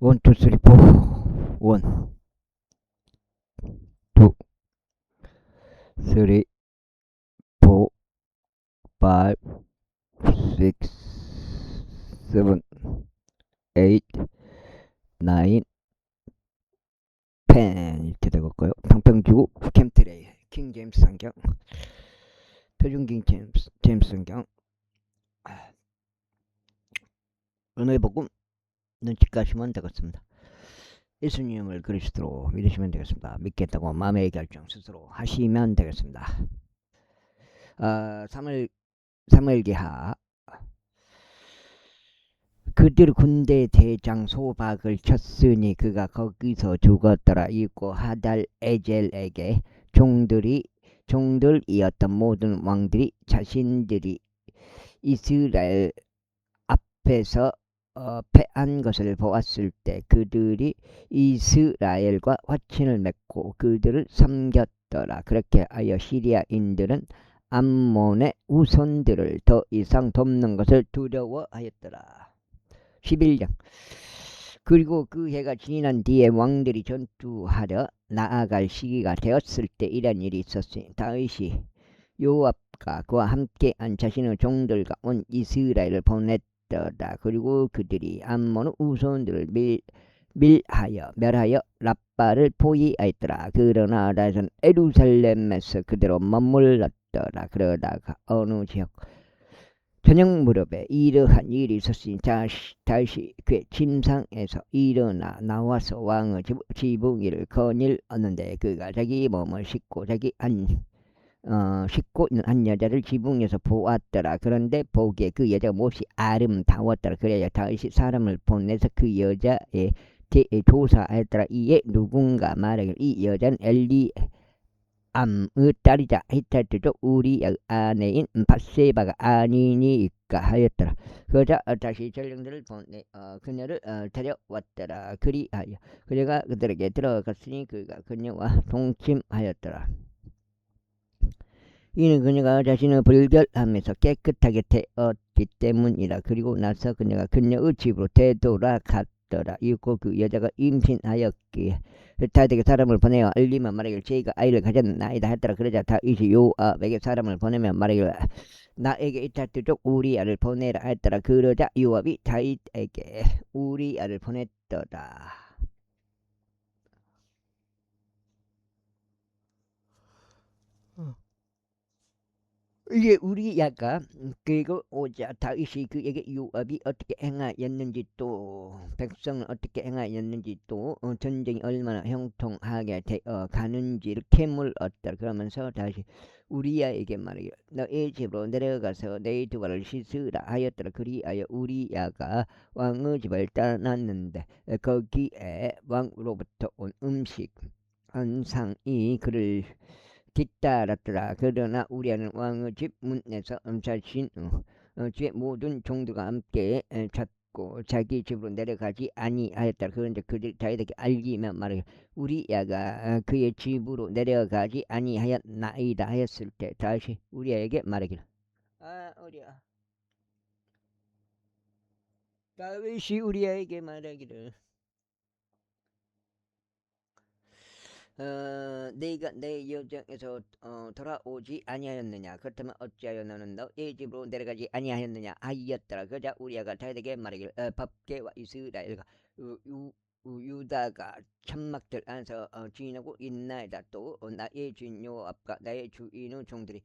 원, 투, 쓰리, 포. 원, 투, 쓰리, 포, 파이브, 식스, 세븐, 에잇, 나인, 텐 이렇게 되겠고요. 평평지구 캠트레이 킹 제임스 성경, 표준 킹 제임스 성경. 은혜의 복음 눈치까시면 되겠습니다. 예수님을 그리스도로 믿으시면 되겠습니다. 믿겠다고 마음의 결정 스스로 하시면 되겠습니다. 3월기하 그들 군대 대장 소박을 쳤으니 그가 거기서 죽었더라. 이고 하달 에젤에게 종들이었던 모든 왕들이 자신들이 이스라엘 앞에서 패한 것을 보았을 때 그들이 이스라엘과 화친을 맺고 그들을 섬겼더라. 그렇게 하여 시리아인들은 암몬의 후손들을 더 이상 돕는 것을 두려워하였더라. 11장. 그리고 그 해가 지난 뒤에 왕들이 전투하려 나아갈 시기가 되었을 때 이런 일이 있었으니 다윗이 요압과 그와 함께한 자신의 종들과 온 이스라엘을 보냈더라. 그리고 그들이 암몬 후손들을 멸하여 라빠를 포위하였더라. 그러나 다윗은 예루살렘에서 그대로 머물렀더라. 그러다가 어느 지역 저녁 무렵에 이러한 일이 있었으니 다시 그의 침상에서 일어나 나와서 왕의 지붕이를 거닐었는데 그가 자기 몸을 씻고 씻고 있는 한 여자를 지붕에서 보았더라. 그런데 보기에 그 여자가 몹시 아름다웠더라. 그래야 다윗이 사람을 보내서 그 여자에 대해 조사하였더라. 이에 누군가 말하기를 이 여자는 암의 딸이자 히타트족 우리의 아내인 밧세바가 아니니까 하였더라. 그러자 다시 전령들을 보내 그녀를 데려왔더라. 그리하여 그녀가 그들에게 들어갔으니 그가 그녀와 동침하였더라. 이는 그녀가 자신의 불결함에서 깨끗하게 되었기 때문이라. 그리고 나서 그녀가 그녀의 집으로 되돌아갔더라. 이고 그 여자가 임신하였기에 다윗에게 사람을 보내어 알리며 말하기를 제가 아이를 가졌나이다 했더라. 그러자 다윗이 요압에게 사람을 보내며 말하기를 나에게 이타트족 우리아를 보내라 했더라. 그러자 요압이 다윗에게 우리아를 보냈더라. 이게 우리야가 그리고 오자 다윗이 그에게 요압이 어떻게 행하였는지 또 백성은 어떻게 행하였는지 또 전쟁이 얼마나 형통하게 되어 가는지를 캐물었다. 그러면서 다시 우리야에게 말하기를 너의 집으로 내려가서 너의 두 발을 씻으라 하였더라. 그리하여 우리야가 왕의 집을 떠났는데 거기에 왕으로부터 온 음식 한 상이 그를 뒤따랐더라. 그러나 우리아는 왕의 집 문에서 자신 주의 모든 종들과 함께 찾고 자기 집으로 내려가지 아니하였더라. 그런데 그들이 다윗에게 알리며 말하기를 우리아가 그의 집으로 내려가지 아니하였나이다 하였을 때 다시 우리아에게 말하기를 우리아 다윗이 우리아에게 말하기를 네가 내 여정에서 돌아오지 아니하였느냐? 그렇다면 어찌하여 너는 너의 집으로 내려가지 아니하였느냐 하였더라. 그러자 우리아가 다윗에게 말하기를 법궤와 이스라엘과 유다가 천막들 안에서 주인하고 있나이다. 또 나의 주인 요압과 나의 주인의 종들이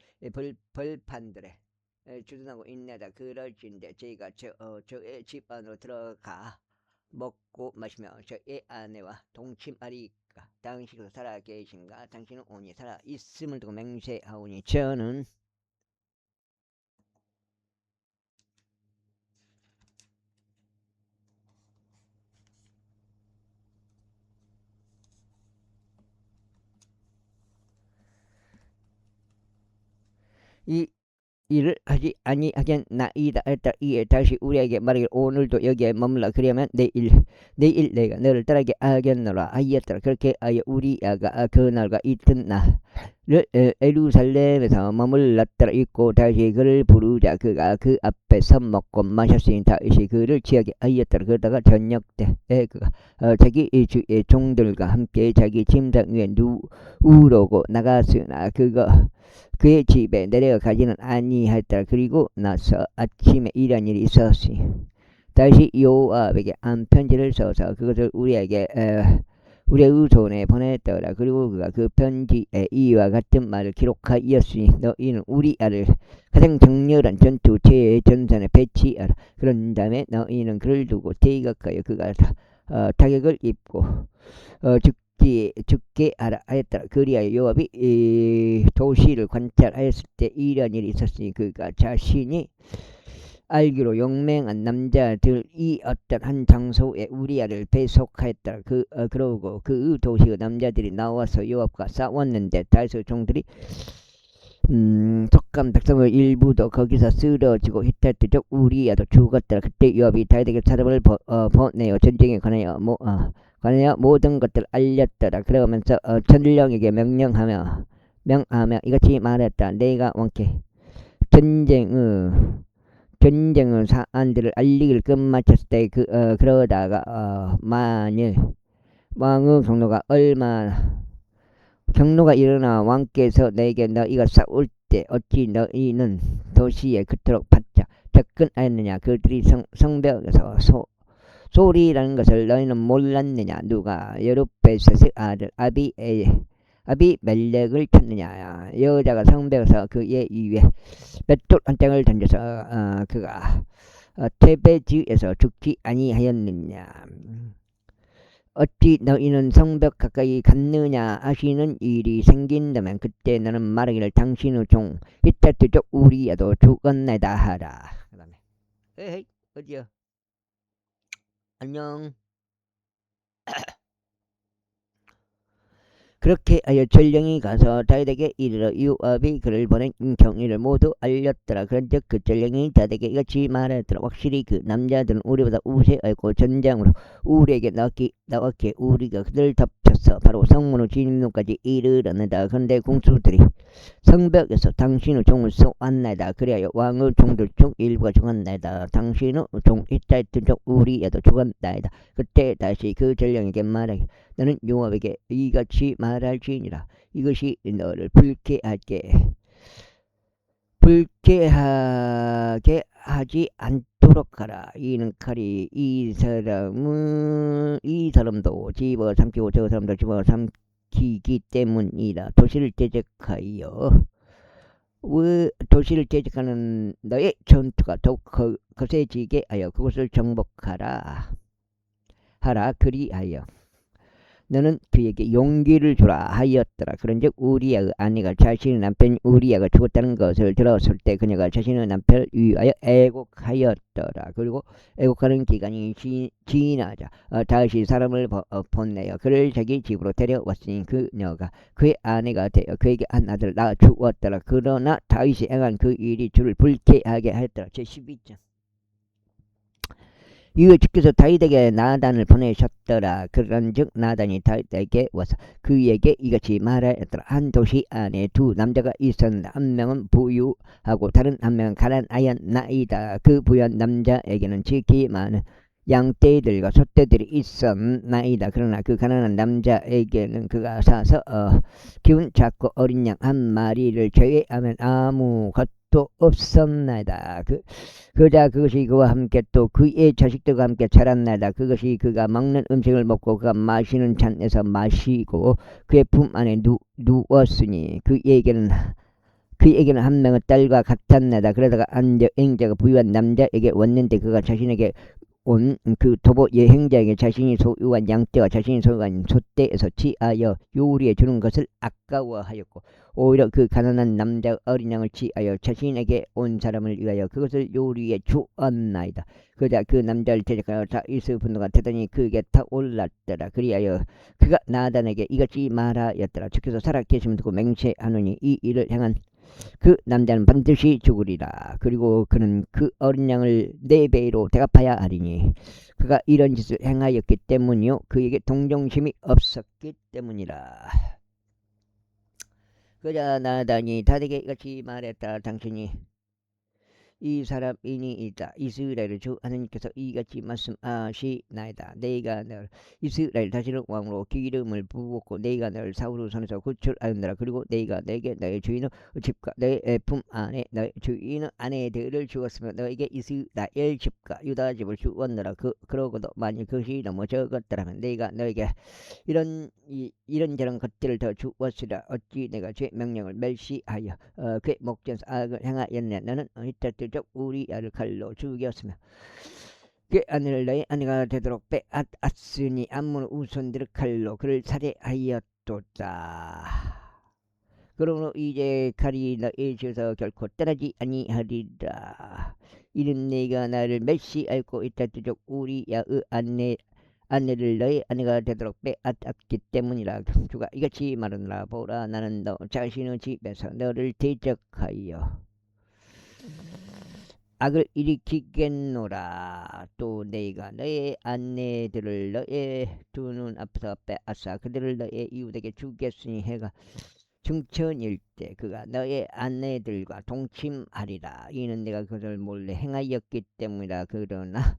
벌판들에 주둔하고 있나이다. 그럴진데 저희가 저의 집 안으로 들어가 먹고 마시며 저의 아내와 동침하리까. 당신도 살아계신가? 당신은 온이 살아있음을 두고 맹세하오니 저는 이 일을 하지 아니하겠나이다 했다. 이에 다시 우리에게 말하기를 오늘도 여기에 머물라. 그러면 내일 내가 너를 떠나게 하겠노라 하였더라. 그렇게 하여 우리아가 그날과 이튿날 예루살렘에서 머물렀더라 있고 다시 그를 부르자 그가 그 앞에서 먹고 마셨으니 다시 그를 취하게 하였더라. 그러다가 저녁 때에 그가 자기 주의 종들과 함께 자기 침상 위에 누우려고 나갔으나 그의 집에 내려가지는 아니하였더라. 그리고 나서 아침에 이런 일이 있었으니 다시 요압에게 한 편지를 써서 그것을 우리의 손에 보냈더라. 그리고 그가 그 편지에 이와 같은 말을 기록하였으니 너희는 우리아를 가장 장렬한 전투체의 전선에 배치하라. 그런 다음에 너희는 그를 두고 대각하여 그가 타격을 입고 죽게 하라 하였더라. 그리하여 요압이 이 도시를 관찰하였을 때 이런 일이 있었으니 그가 자신이 알기로 용맹한 남자들이 어떤 한 장소에 우리아를 배속하였더라. 그러고 그 도시의 남자들이 나와서 요압과 싸웠는데 다윗의 종들이 속감 백성의 일부도 거기서 쓰러지고 히타트족 우리아도 죽었더라. 그때 요압이 다윗에게 사람을 보내어 전쟁에 관하여 모든 것들을 알렸더라. 그러면서 전령에게 명하며 이같이 말했다. 내가 왕께 전쟁의 사안들을 알리기를 끝마쳤을 때 그러다가 만일 왕의 경로가 일어나 왕께서 내게 너희가 싸울 때 어찌 너희는 도시에 그토록 바짝 접근하였느냐. 그들이 성벽에서 소리라는 것을 너희는 몰랐느냐. 누가 여룹베셋의 아들 아비멜렉을 쳤느냐. 여자가 성벽에서 그의 위에 맷돌 한 장을 던져서 그가 테베지에서 죽지 아니하였느냐. 어찌 너희는 성벽 가까이 갔느냐 하시는 일이 생긴다면 그때 너는 말하기를 당신의 종 히타트족 우리야도 죽었나이다 하라. 그 다음에 에이 어디야 안녕. 그렇게 하여 전령이 가서 다윗에게 이르러 요압이 그를 보낸 경위를 모두 알렸더라. 그런즉 그 전령이 다윗에게 이같이 말하였더라. 확실히 그 남자들은 우리보다 우세하고 전장으로 우리에게 나왔기에 우리가 그들을 덮쳤어 바로 성문의 진입로까지 이르렀느다. 그런데 공수들이 성벽에서 당신의 종을 쏘았나이다. 그리하여 왕의 종들 중 일부가 죽었나이다. 당신의 종 히타이트족 우리야도 죽었나이다. 그때 다시 그 전령에게 말하기 너는 요압에게 이같이 말할지니라. 이것이 너를 불쾌하게 하지 않도록 하라. 이는 칼이 이 사람도 집어삼키고 저 사람도 집어삼키기 때문이라. 도시를 대적하는 너의 전투가 더욱 거세지게 하여 그곳을 정복하라. 그리하여 너는 그에게 용기를 주라 하였더라. 그런즉 우리아의 아내가 자신의 남편 우리아가 죽었다는 것을 들었을 때 그녀가 자신의 남편을 위하여 애곡하였더라. 그리고 애곡하는 기간이 지나자 다시 사람을 보내어 그를 자기 집으로 데려왔으니 그녀가 그의 아내가 되어 그에게 한 아들을 낳아 주었더라. 그러나 다윗이 행한 그 일이 주를 불쾌하게 하였더라. 제12장 이에 주께서 다윗에게 나단을 보내셨더라. 그런즉 나단이 다윗에게 와서 그에게 이같이 말하였더라. 한 도시 안에 두 남자가 있었는데 한 명은 부유하고 다른 한 명은 가난하였나이다. 그 부유한 남자에게는 지극히 많은 양떼들과 소떼들이 있었나이다. 그러나 그 가난한 남자에게는 그가 사서 기운 작고 어린 양 한 마리를 제외하면 아무것도 없었나이다. 그것이 그와 함께 또 그의 자식들과 함께 자랐나이다. 그것이 그가 먹는 음식을 먹고 그가 마시는 잔에서 마시고 그의 품 안에 누웠으니 그에게는 한 명의 딸과 같았나이다. 그러다가 앵자가 부유한 남자에게 왔는데 그가 자신에게 온 그 도보 여행자에게 자신이 소유한 양떼와 자신이 소유한 소떼에서 취하여 요리해 주는 것을 아까워하였고 오히려 그 가난한 남자 어린 양을 취하여 자신에게 온 사람을 위하여 그것을 요리해 주었나이다. 그러자 그 남자를 대적하여 다윗의 분노가 대단히 그에게 타올랐더라. 그리하여 그가 나단에게 이같이 말하였더라. 주께서 살아계심을 두고 맹세하노니 이 일을 행한 그 남자는 반드시 죽으리라. 그리고 그는 그 어린 양을 4배로 대갚아야 하리니 그가 이런 짓을 행하였기 때문이요 그에게 동정심이 없었기 때문이라. 그자 나다니 다되게 같이 말했다. 당신이 이 사람이니 이다. 이스라엘 주 하나님께서 이같이 말씀하시나이다. 내가 널 이스라엘 다시는 왕으로 기름을 부었고 내가 널 사울의 손에서 구출하였느라. 그리고 내가 내게 너의 주인은 집과 너의 품 안에 너의 주인은 아내들을 주었으며 너에게 이스라엘 집과 유다 집을 주었느라. 그러고도 만일 그것이 너무 적었더라면 내가 너에게 이런저런 것들을 더 주었으라. 어찌 내가 죄 명령을 멸시하여 그의 목전에서 악을 행하였느냐. 너는 히타트족 우리야를 칼로 죽였으며 그 아내를 너의 아내가 되도록 빼앗았으니 암몬 우손들을 칼로 그를 살해하였도다. 그러므로 이제 칼이 너의 주에서 결코 떠나지 아니하리라. 이는 내가 나를 멸시하였고 히타트족 우리야의 아내를 너의 아내가 되도록 빼앗았기 때문이라. 주가 이같이 말하느라. 보라, 나는 너 자신의 집에서 너를 대적하여 악을 일으키겠노라. 또 내가 너의 아내들을 너의 두 눈 앞에서 빼앗아 그들을 너의 이웃에게 주겠으니 해가 중천일 때 그가 너의 아내들과 동침하리라. 이는 내가 그것을 몰래 행하였기 때문이라. 그러나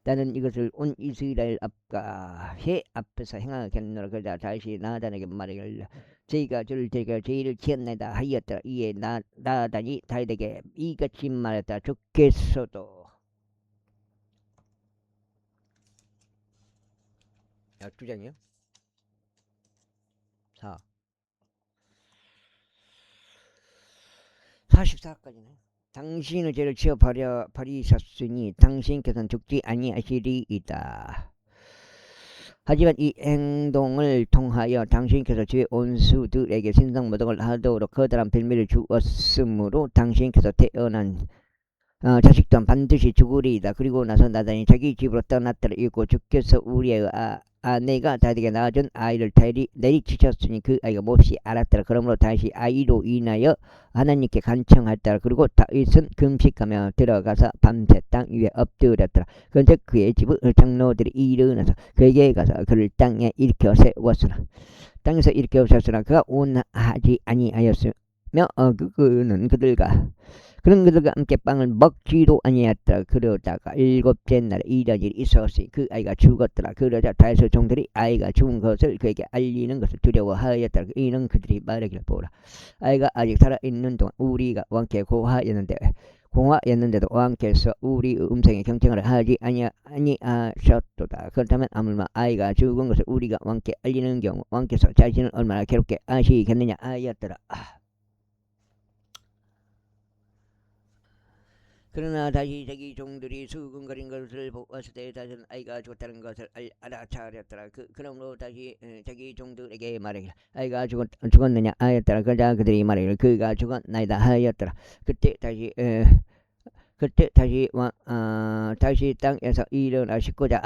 나는 이것을 온 이스라엘 앞과 해 앞에서 행하겠노라. 그러자 다시 나단에게 말하기를 저희가 저를 제가 죄를 지었나이다 하였더라. 이에 나단이 다윗에게 이같이 말했다. 주께서도 12장이요? 44까지네. 당신의 죄를 지어 버리셨으니 당신께서는 죽지 아니하시리이다. 하지만 이 행동을 통하여 당신께서 주의 온수들에게 신성모독을 하도록 커다란 빌미를 주었으므로 당신께서 태어난 자식 또한 반드시 죽으리이다. 그리고 나서 나단이 자기 집으로 떠났더라. 이고 주께서 우리의 아내가 다윗에게 낳아준 아이를 내리치셨으니 그 아이가 몹시 알았더라. 그러므로 다시 아이로 인하여 하나님께 간청하였더라. 그리고 다윗은 금식하며 들어가서 밤새 땅 위에 엎드렸더라. 그런데 그의 집의 장로들이 일어나서 그에게 가서 그를 땅에 일으켜 세웠으나 땅에서 일으켜 세웠으나 그가 온하지 아니하였으며 그는 그들과 함께 빵을 먹지도 아니하였더라. 그러다가 7째 날에 이런 일이 있었으니 그 아이가 죽었더라. 그러자 다윗의 종들이 아이가 죽은 것을 그에게 알리는 것을 두려워하였더라. 이는 그들이 말하기를 보라, 아이가 아직 살아있는 동안 우리가 왕께 공화였는데도 왕께서 우리 음성에 경청을 하지 아니하셨도다. 그렇다면 아무나 아이가 죽은 것을 우리가 왕께 알리는 경우 왕께서 자신을 얼마나 괴롭게 하시겠느냐 하였더라. 그러나 다시 자기 종들이 수군거린 것을 보았을 때 다시는 아이가 죽었다는 것을 알아차렸더라. 그러므로 다시 자기 종들에게 말하기를 아이가 죽었느냐 하였더라. 그러자 그들이 말하기를 그가 죽었나이다 하였더라. 그때 다시 땅에서 일어나 씻고자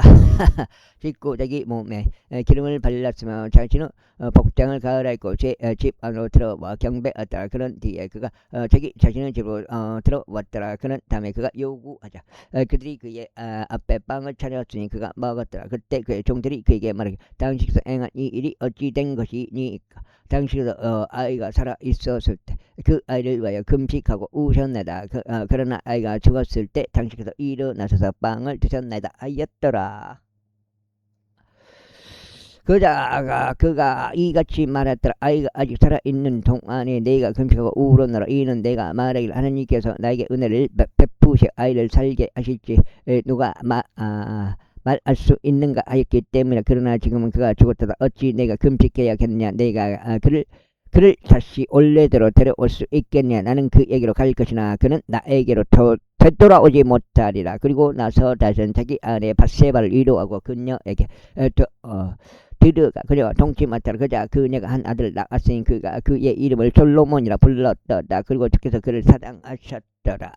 씻고 자기 몸에 기름을 발랐으며 자신은 복장을 갈아입고 집 안으로 들어와 경배하더라. 그런 뒤에 그가 자기 자신의 집으로 들어왔더라. 그런 다음에 그가 요구하자 그들이 그의 앞에 빵을 차렸으니 그가 먹었더라. 그때 그의 종들이 그에게 말하기를 당신께서 행한 이 일이 어찌 된 것이니까? 당신께서 아이가 살아 있었을 때 그 아이를 위하여 금식하고 우셨나이다. 그러나 아이가 죽었을 때 당신께서 일어나셔서 빵을 드셨나이다 하였더라. 그가 이같이 말했더라. 아이가 아직 살아있는 동안에 내가 금식하고 울었노라. 이는 내가 말하기를 하나님께서 나에게 은혜를 베푸시 아이를 살게 하실지 누가 말할 수 있는가 하였기 때문에. 그러나 지금은 그가 죽었다. 어찌 내가 금식해야겠느냐? 내가 그를 다시 원래대로 데려올 수 있겠냐? 나는 그에게로 갈 것이나 그는 나에게로 되돌아오지 못하리라. 그리고 나서 다시는 자기 아내 밧세바를 위로하고 그녀에게 들어가 그녀가 동침하더라. 그자 그녀가 한 아들을 낳았으니 그가 그의 이름을 솔로몬이라 불렀더라. 그리고 주께서 그를 사랑하셨더라.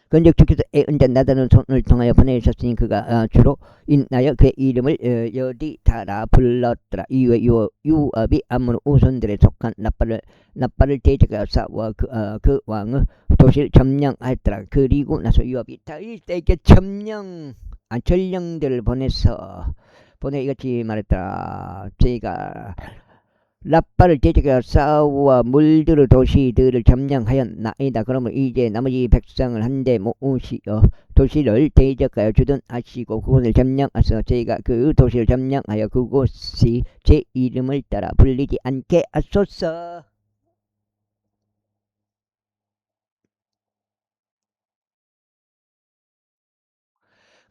그런즉 주께서 애은자 나단의 손을 통하여 보내셨으니 그가 주로 인하여 그의 이름을 여디다라 불렀더라. 이후에 요압이 암몬 우손들에 속한 나팔을 대적하여 싸워 그 왕의 도시를 점령하였더라. 그리고 나서 요압이 다윗에게 전령들을 보내 이같이 말했더라. 라빠를 대적하여 싸우와 물들을 도시들을 점령하였나이다. 그러면 이제 나머지 백성을 한데 모으시어 도시를 대적하여 주둔하시고 그곳을 점령하셔 저희가 그 도시를 점령하여 그곳이 제 이름을 따라 불리지 않게 하소서.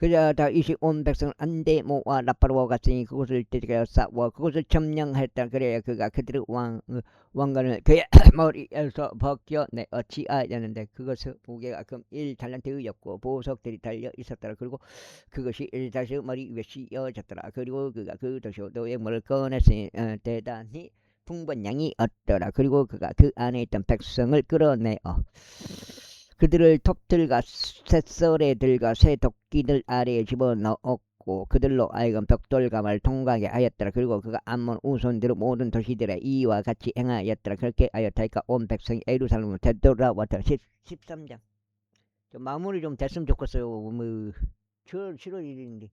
그자 다윗이 온 백성을 안대 모아 라빠로 갔으니 그곳을 대적하여 싸워 그곳을 점령하였다. 그래야 그가 그들의 왕관을 그의 머리에서 벗겨내어 치하였는데 그것은 무게가 금 1달란트였고 보석들이 달려 있었더라. 그리고 그것이 다시 머리 위에 씌어졌더라. 그리고 그가 그 도시오도의 물을 꺼냈으니 대단히 풍부한 양이 없더라. 그리고 그가 그 안에 있던 백성을 끌어내어 그들을 톱들과 쇳소래들과 새 도끼들 아래에 집어넣었고 그들로 하여금 벽돌감을 통과하게 하였더라. 그리고 그가 암몬 우손들의 모든 도시들에 이와 같이 행하였더라. 그렇게 하였다니까 온 백성이 예루살렘으로 되돌아왔더라. 13장 좀 마무리 좀 됐으면 좋겠어요. 뭐 7월 1일인데.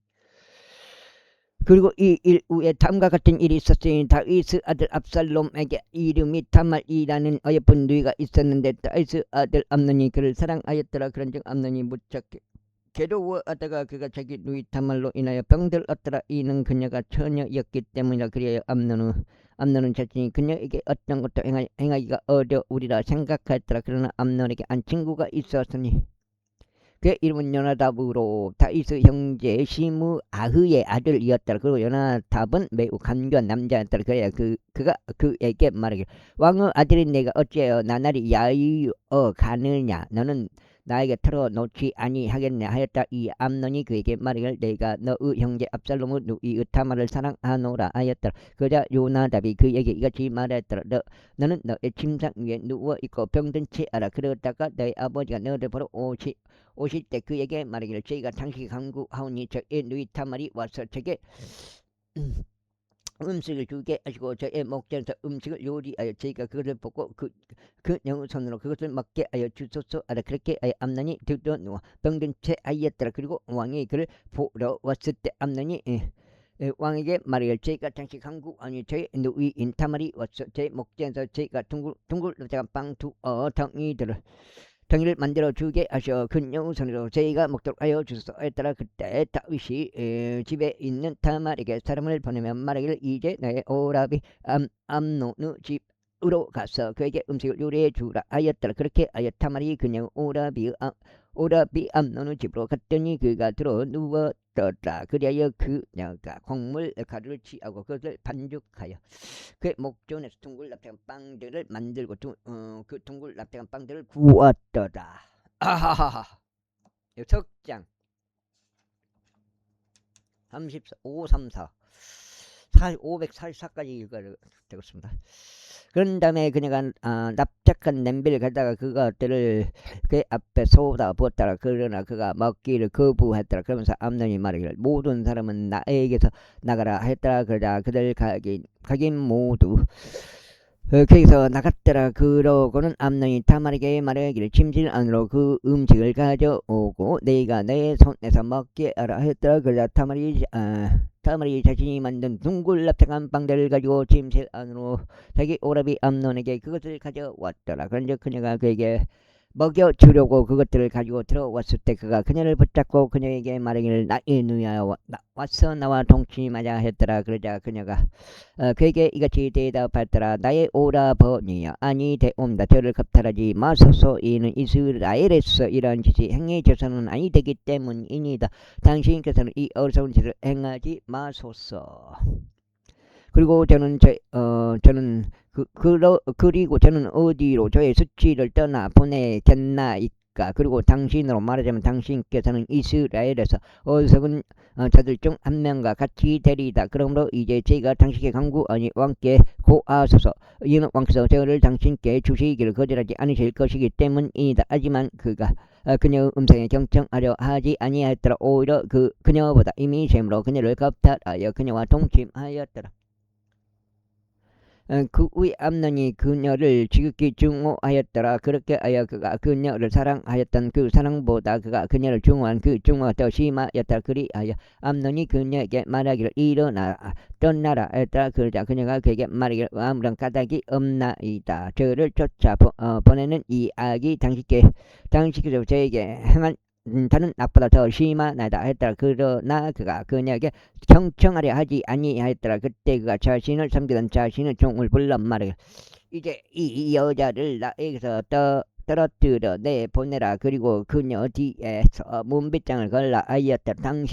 그리고 이 일 후에 다음과 같은 일이 있었으니 다윗의 아들 압살롬에게 이름이 다말이라는 어여쁜 누이가 있었는데 다윗의 아들 암논이 그를 사랑하였더라. 그런즉 암논이 무척 괴로워하다가 그가 자기 누이 다말로 인하여 병들었더라. 이는 그녀가 처녀였기 때문이라. 그리하여 암논은 자신이 그녀에게 어떤 것도 행하기가 어려우리라 생각하였더라. 그러나 암논에게 한 친구가 있었으니 그의 이름은 요나답으로 다윗의 형제 시므아흐의 아들이었더라. 그리고 요나답은 매우 간교한 남자였더라. 그래야 그가 그에게 말하기를 왕의 아들인 내가 어찌하여 나날이 야유어 가느냐 너는 나에게 털어놓지 아니하겠냐 하였다. 이 암논이 그에게 말하기를 내가 너의 형제 압살롬의 누이 타말을 사랑하노라 하였더라. 그러자 요나답이 그에게 이같이 말하였더라. 너는 너의 침상 위에 누워있고 병든 채 하라. 그러다가 너의 아버지가 너를 보러 오실 때 그에게 말하기를 저희가 당신에게 간구하오니 저의 누이 타말이 와서 저에게 음식을 주게 하시고 저의 목전에서 음식을 요리하여 저희가 그것을 보고 그 영손으로 그것을 먹게 하여 주소서 하라. 그렇게 하여 암논이 들어누워 병든 채 하였더라. 그리고 왕이 그를 보러 왔을 때 암논이 왕에게 말하기를 저희가 당신 간구하니 저의 누이인 타말이 와서 제 목전에서 저희가 둥글 빵 두어 덩이를 만들어 주게 하셔 근영 손으로 저희가 먹도록 하여 주소서 했더라. 그때 다윗이 집에 있는 타말에게 사람을 보내면 말하기를 이제 너의 오라비 암논의 집으로 가서 그에게 음식을 요리해 주라 하였더라. 그렇게 하여 타말이 그냥 오라비 암논의 집으로 갔더니 그가 들어 누웠더라. 그리하여 그녀가 곡물 가루를 취하고 그것을 반죽하여 그 목전에서 둥글납작한 빵들을 만들고 그 둥글납작한 빵들을 구웠더라. 아하하하. 석장 34, 534 544까지 읽어야 되겠습니다. 그런 다음에 그녀가 납작한 냄비를 가져다가 그것들을 그 앞에 쏟아 부었더라. 그러나 그가 먹기를 거부했더라. 그러면서 암논이 말하기를 모든 사람은 나에게서 나가라 했더라. 그러자 그들 가긴 모두 거기서 나갔더라. 그러고는 암논이 타말에게 말하기를 침실 안으로 그 음식을 가져오고 내가 내 손에서 먹게 하라 했더라. 그러자 타말이 자신이 만든 둥글납작한 빵들을 가지고 침실 안으로 자기 오라비 암논에게 그것을 가져왔더라. 그런즉 그녀가 그에게 먹여주려고 그것들을 가지고 들어왔을 때 그가 그녀를 붙잡고 그녀에게 말하기를 나의 누이야 와서 나와 동침하자 했더라. 그러자 그녀가 그에게 이같이 대답했더라. 나의 오라버니여 아니 되옵니다. 저를 겁탈하지 마소서. 이는 이스라엘에서 이러한 짓이 행해져서는 아니 되기 때문이니다. 당신께서는 이 어리석은 짓을 행하지 마소서. 그리고 그리고 저는 어디로 저의 수치를 떠나 보내겠나이까. 그리고 당신으로 말하자면 당신께서는 이스라엘에서 어리석은 자들 중 한 명과 같이 되리이다. 그러므로 이제 제가 당신께 간구하니 왕께 고하소서. 이는 왕께서 저를 당신께 주시기를 거절하지 않으실 것이기 때문이다. 하지만 그가 그녀의 음성에 경청하려 하지 아니하였더라. 오히려 그녀보다 이미 셈으로 그녀를 겁탈하여 그녀와 동침하였더라. 그 후에 암논이 그녀를 지극히 증오하였더라. 그렇게 하여 그가 그녀를 사랑하였던 그 사랑보다 그가 그녀를 증오한 그 증오가 더 심하였다. 그리하여 암논이 그녀에게 말하기를 일어나 떠나라 했더라. 그러자 그녀가 그에게 말하기를 아무런 까닭이 없나이다. 저를 쫓아 보내는 이 악이 당신께서 저에게 행한 다는 나보다 더 심하나이다 했더라. 그러나 그가 그녀에게 경청하려 하지 아니하였더라. 그때 그가 자신을 섬기던 자신의 종을 불러 말하기를 이제 이 여자를 나에게서 떨어뜨려 내보내라. 그리고 그녀 뒤에서 문빗장을 걸라 하였더라.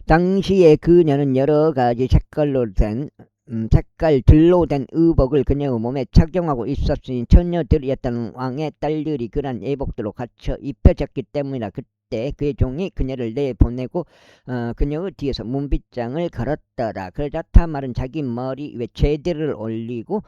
당시에 그녀는 여러 가지 색깔들로 된 의복을 그녀의 몸에 착용하고 있었으니 처녀들이었던 왕의 딸들이 그러한 예복들로 갖춰 입혀졌기 때문이라. 그때 그의 종이 그녀를 내보내고 그녀의 뒤에서 문빗장을 걸었더라. 그러자 타말은 자기 머리 위에 제대를 올리고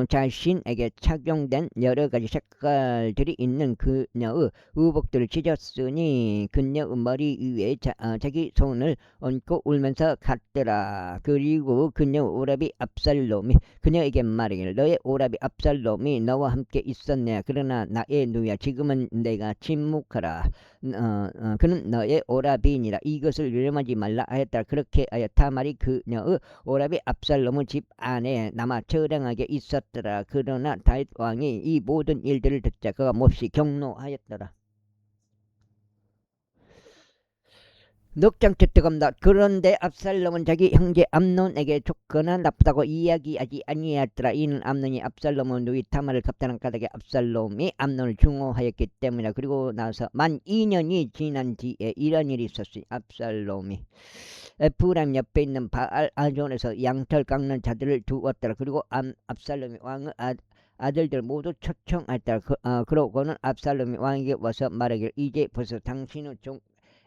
자신에게 착용된 여러 가지 색깔들이 있는 그녀의 의복들을 찢었으니 그녀의 머리 위에 자기 손을 얹고 울면서 갔더라. 그리고 그녀 오라비 압살롬이 그녀에게 말하기를 너의 오라비 압살롬이 너와 함께 있었네. 그러나 나의 누야 지금은 내가 침묵하라. 그는 너의 오라비니라. 이것을 위험하지 말라 하였다. 그렇게 하여 타말이 그녀의 오라비 압살롬의 집 안에 남아 처량하게 있었더라. 그러나 다윗 왕이 이 모든 일들을 듣자 그가 몹시 경노하였더라. 넉장 뜨겁다. 그런데 압살롬은 자기 형제 암논에게 좋거나 나쁘다고 이야기하지 아니하였더라. 이는 암논이 압살롬의 누이 타말을 겁탈한 까닭에 압살롬이 암논을 증오하였기 때문이다. 그리고 나서 만 2년이 지난 뒤에 이런 일이 있었으니 압살롬이 에프라임 옆에 있는 바알 아존에서 양털 깎는 자들을 두었더라. 그리고 압살롬이 왕의 아들들 모두 초청하였더라. 그러고는 압살롬이 왕에게 와서 말하기를 이제 벌써 당신의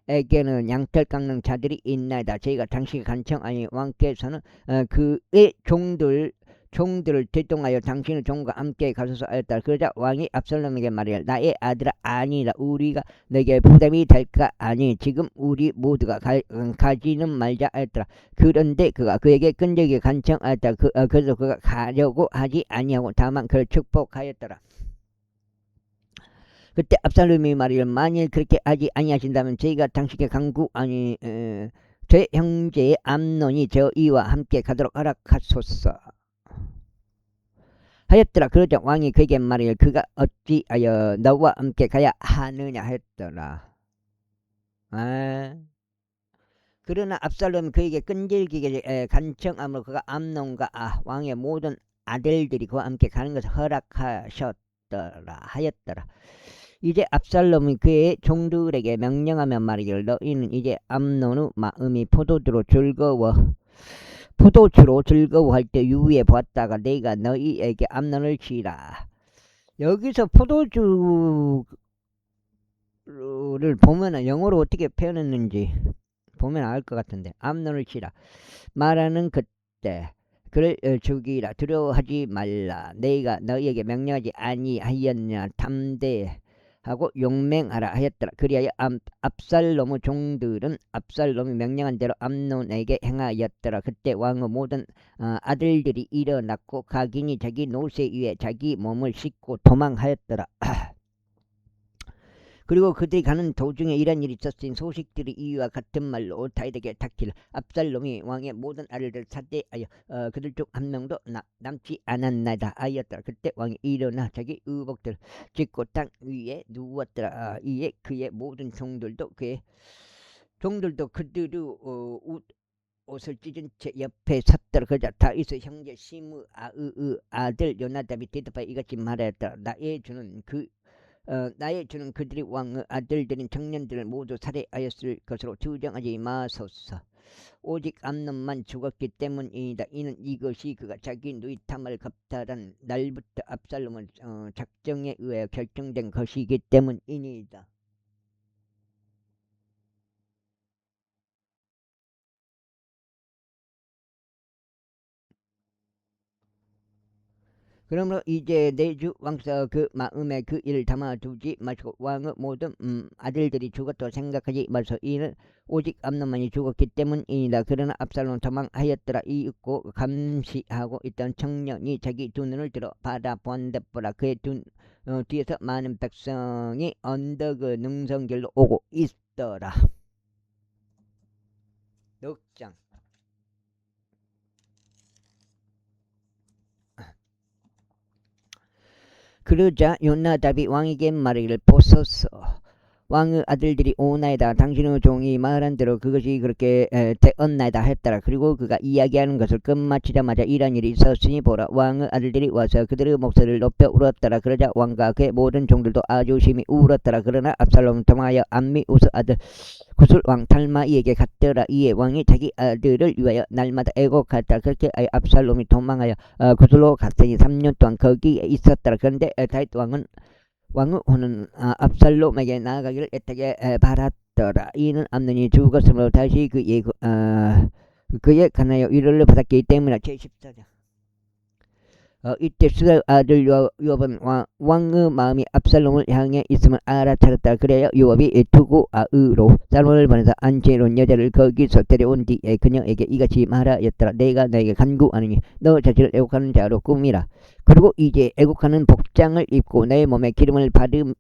에게는 양털 깎는 자들이 있나이다. 저희가 당신이 간청하니 왕께서는 그의 종들을 대동하여 당신의 종과 함께 가소서 하였다. 그러자 왕이 압살롬에게 말하기를 나의 아들아 아니라 우리가 내게 부담이 될까 아니 지금 우리 모두가 가지는 말자 하였더라. 그런데 그가 그에게 끈질기게 간청하였다. 그래서 그가 가려고 하지 아니하고 다만 그를 축복하였더라. 그때 압살롬이 말이를 만일 그렇게 하지 아니하신다면 저희가 당신께 강구하니 제 형제 암논이 저희와 함께 가도록 허락하소서 하였더라. 그러자 왕이 그에게 말이를 그가 어찌하여 너와 함께 가야 하느냐 했더라. 그러나 압살롬이 그에게 끈질기게 간청함으로 그가 암논과 왕의 모든 아들들이 그와 함께 가는 것을 허락하셨더라 하였더라. 이제 압살롬이 그의 종들에게 명령하며 말이기를 너희는 이제 암논의 마음이 포도주로 즐거워할 때 유의해 보았다가 내가 너희에게 암논을 치라. 여기서 포도주를 보면은 영어로 어떻게 표현했는지 보면 알 것 같은데 암논을 치라 말하는 그때 그를 죽이라. 두려워하지 말라. 내가 너희에게 명령하지 아니하였냐. 담대하고 용맹하라 하였더라. 그리하여 압살롬의 종들은 압살롬이 명령한 대로 암논에게 행하였더라. 그때 왕의 모든 아들들이 일어났고 각인이 자기 노새 위에 자기 몸을 싣고 도망하였더라. 그리고 그들이 가는 도중에 이런 일이 있었으니 소식들이 이와 같은 말로 다윗에게 닥칠 압살롬이 왕의 모든 아들들 사대하여 그들 중 한 명도 남지 않았나이다 하였더라. 그때 왕이 일어나 자기 의복들 찢고 땅 위에 누웠더라. 이에 그의 모든 종들도 그들의 옷을 찢은 채 옆에 섰더라. 그러자 다윗의 형제 시므 아들 요나답이 대답하여 이같이 말하였더라. 나의 주는 그들이 왕의 아들들인 청년들을 모두 살해하였을 것으로 주장하지 마소서. 오직 암논만 죽었기 때문이다. 이는 이것이 그가 자기 누이 타말을 겁탈한 날부터 압살롬의 작정에 의해 결정된 것이기 때문이니이다. 그러므로 이제 내주 왕서 그 마음에 그 일을 담아두지 마시고 왕의 모든 아들들이 죽었다고 생각하지 마소. 이는 오직 암논만이 죽었기 때문이다. 그러나 압살롬 도망하였더라. 이윽고 감시하고 있던 청년이 자기 두 눈을 들어 바라본다보라. 그의 뒤에서 많은 백성이 언덕 그 능선길로 오고 있더라. 넉장. 그러자 요나답이 왕에게 말하기를, 보소서, 왕의 아들들이 오나이다. 당신의 종이 말한 대로 그것이 그렇게 되었나이다 했더라. 그리고 그가 이야기하는 것을 끝마치자마자 이런 일이 있었으니 보라, 왕의 아들들이 와서 그들의 목소리를 높여 울었더라. 그러자 왕과 그의 모든 종들도 아주 심히 울었더라. 그러나 압살롬은 도망하여 암미우스 아들 구슬 왕 달마이에게 갔더라. 이에 왕이 자기 아들을 위하여 날마다 애곡하였다. 그렇게 압살롬이 도망하여 구슬로 갔더니 3년 동안 거기에 있었더라. 그런데 다윗 왕의 혼은 압살롬에게 나아가기를 애타게 바랐더라. 이는 암논이 죽었으므로 다시 그에 관하여 위로를 받았기 때문이라. 제14장. 이때 수살 아들 요압은 왕의 마음이 압살롬을 향해 있음을 알아차렸다. 그래야 요압이 투구아으로 살몬을 보내서 안제론 여자를 거기서 데려온 뒤에 그녀에게 이같이 말하였더라. 내가 너에게 간구하느니 너 자신을 애국하는 자로 꾸미라. 그리고 이제 애국하는 복장을 입고 내 몸에 기름을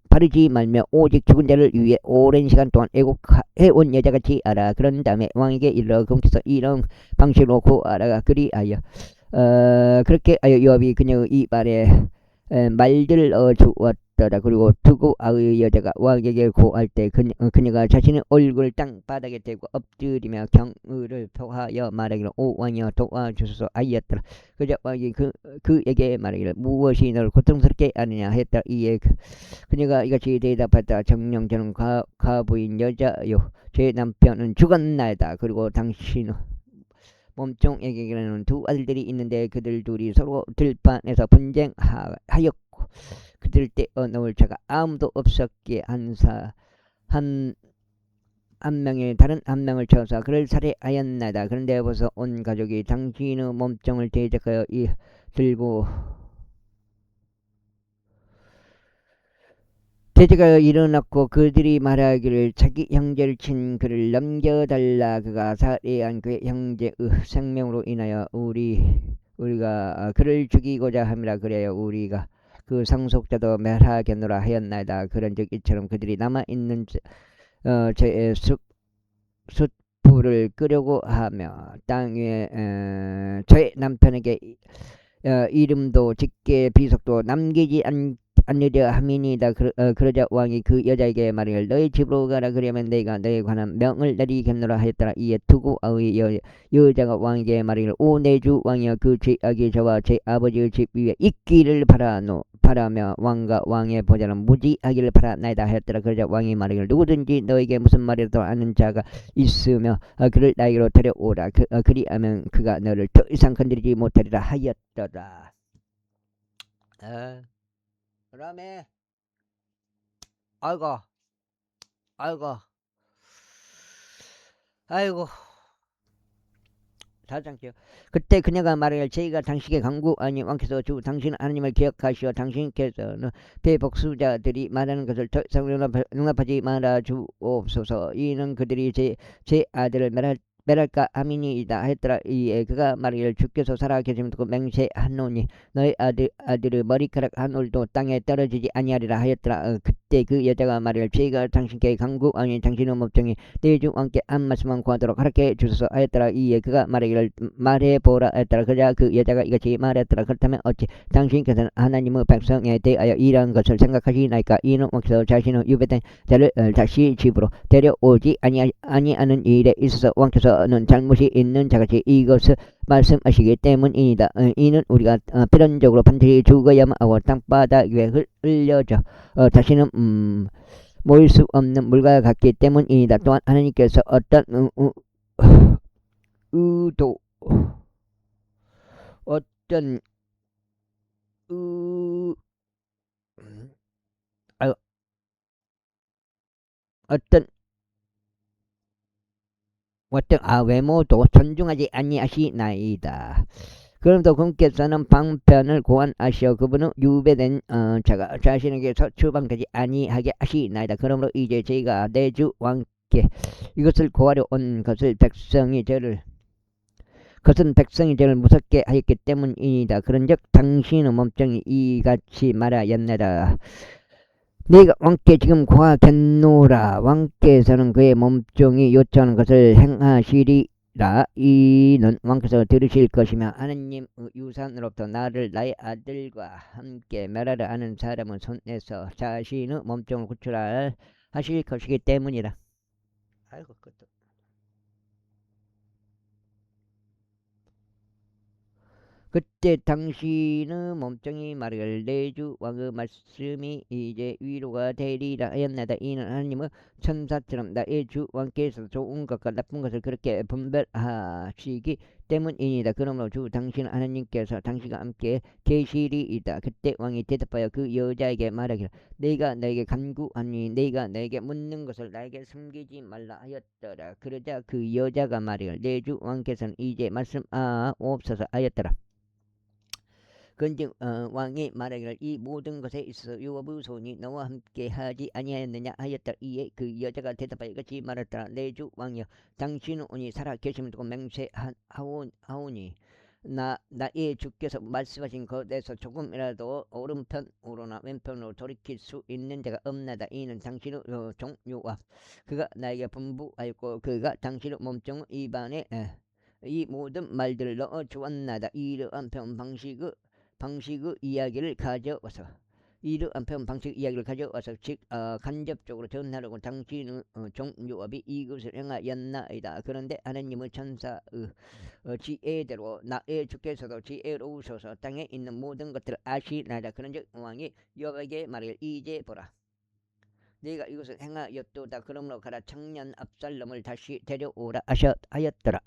바르지 말며 오직 죽은 자를 위해 오랜 시간 동안 애국해온 여자같이 알아. 그런 다음에 왕에게 이르러 금께서 이런 방식으로 구하라가 그리하여 그렇게 요압이 그녀의 입안에 말들을 주었더라. 그리고 투구아의 여자가 왕에게 고할 때 그녀가 자신의 얼굴을 땅바닥에 대고 엎드리며 경의를 표하여 말하기를, 오 왕이여 도와주소서 하였더라. 그저 왕이 그에게 말하기를, 무엇이 너를 고통스럽게 하느냐 했더라. 이에 그녀가 이같이 대답했다. 정녕 저는 과부인 여자요, 제 남편은 죽었나이다. 그리고 당신은 몸종에게는 두 아들들이 있는데 그들 둘이 서로 들판에서 분쟁하였고 그들 떼어 놓을 자가 아무도 없었기에 한 명이 다른 한 명을 쳐서 그를 살해하였나이다. 그런데 벌써 온 가족이 당신의 몸종을 대적하여 들고 대제가 일어났고 그들이 말하기를, 자기 형제를 친 그를 넘겨달라. 그가 살해한 그의 형제의 생명으로 인하여 우리가 그를 죽이고자 함이라. 그래야 우리가 그 상속자도 멸하겠노라 하였나이다. 그런즉 이처럼 그들이 남아있는 제 숯불을 끄려고 하며 땅 위에 저의 남편에게 이름도 직계 비속도 남기지 않으려 함이니이다. 그러자 왕이 그 여자에게 말하기를, 너희 집으로 가라. 그러면 내가 너에 관한 명을 내리겠노라 하였더라. 이에 투구아의 여자가 왕에게 말하기를, 오 내 주 왕이여, 그 죄악이 저와 제 아버지의 집 위에 있기를 바라며 왕과 왕의 보좌는 무지하기를 바라나이다 하였더라. 그러자 왕이 말하기를, 누구든지 너에게 무슨 말이라도 아는 자가 있으며 그를 나에게로 데려오라. 그리하면 그가 너를 더 이상 건드리지 못하리라 하였더라. 그다음에 아이고 사장께요. 그때 그녀가 말하기를, 저희가 당신에게 간구하니 왕께서 당신 하나님을 기억하시어 당신께서는 배복수자들이 말하는 것을 더 이상 용납하지 말아 주옵소서. 이는 그들이 제 아들을 멸할까 함이니이다 했더라. 이에 그가 말하기를, 주께서 살아계심을 듣고 맹세하노니 너희 아들의 머리카락 한 올도 땅에 떨어지지 아니하리라 하였더라. 그때 그 여자가 말하기를, 저희가 당신께 간구하니 당신의 몸종이 내 주 왕께 한 말씀만 구하도록 하락해 주소서 하였더라. 이에 그가 말하기를, 말해보라 했더라. 그러자 그 여자가 이같이 말했더라. 그렇다면 어찌 당신께서는 하나님의 백성에 대하여 이러한 것을 생각하시나이까? 이는 왕께서 자신의 유배된 자를 다시 집으로 데려오지 아니하는 일에 있어서 왕께서는 잘못이 있는 자같이 이것을 말씀하시기 때문이니다. 이는 우리가 필연적으로 반드시 죽어야만 하고 땅바닥 위에 흘려져 다시는 모일 수 없는 물과 같기 때문이니다. 또한 하나님께서 어떤 의도, 어떤 외모도 존중하지 아니하시나이다. 그럼도 군께서는 방편을 고안하시어 그분은 유배된 자가 자신에게서 추방되지 아니하게 하시나이다. 그러므로 이제 저희가 내주 왕께 이것을 고하려 온 것은 백성이 저를 무섭게 하였기 때문이다. 그런즉 당신의 몸뚱이 이같이 말하였나이다. 네가 왕께 지금 고하겠노라. 왕께서는 그의 몸뚱이 요청하는 것을 행하시리라. 이는 왕께서 들으실 것이며 하느님 유산으로부터 나를 나의 아들과 함께 멸하라 하는 사람은 손에서 자신의 몸뚱을 구출하실 것이기 때문이라. 아이고 그것도. 그때 당신의 몸뚱이 말하기를 내주 왕의 말씀이 이제 위로가 되리라 하였나이다. 이는 하나님의 천사처럼 나의 주 왕께서 좋은 것과 나쁜 것을 그렇게 분별하시기 때문이니다. 그러므로 주 당신 하나님께서 당신과 함께 계시리이다. 그때 왕이 대답하여 그 여자에게 말하기를 내가 너에게 간구하니 내가 너에게 묻는 것을 나에게 숨기지 말라 하였더라. 그러자 그 여자가 말하기를 내 주 왕께서는 이제 말씀하옵소서 하였더라. 그런즉 왕이 말하기를 이 모든 것에 있어서 요압의 손이 너와 함께 하지 아니하였느냐 하였다. 이에 그 여자가 대답하여 이같이 말했더라. 내 주 왕이여 당신은 오니 살아 계심을 두고 맹세하오니 나의 주께서 말씀하신 것에서 조금이라도 오른편으로나 왼편으로 돌이킬 수 있는 자가 없나이다. 이는 당신의 종 요압 그가 나에게 분부하였고 그가 당신의 몸종 입안에 이 모든 말들을 넣어 주었나이다. 이러한 방식의 이야기를 가져와서 즉 간접적으로 전하려고 당신의 종 요압이 이것을 행하였나이다. 그런데 하나님의 천사의 지혜대로 나의 주께서도 지혜로우셔서 땅에 있는 모든 것들을 아시나이다. 그런즉 왕이 요압에게 말하기를 이제 보라 네가 이것을 행하였도다. 그러므로 가라 청년 압살롬을 다시 데려오라 하였더라.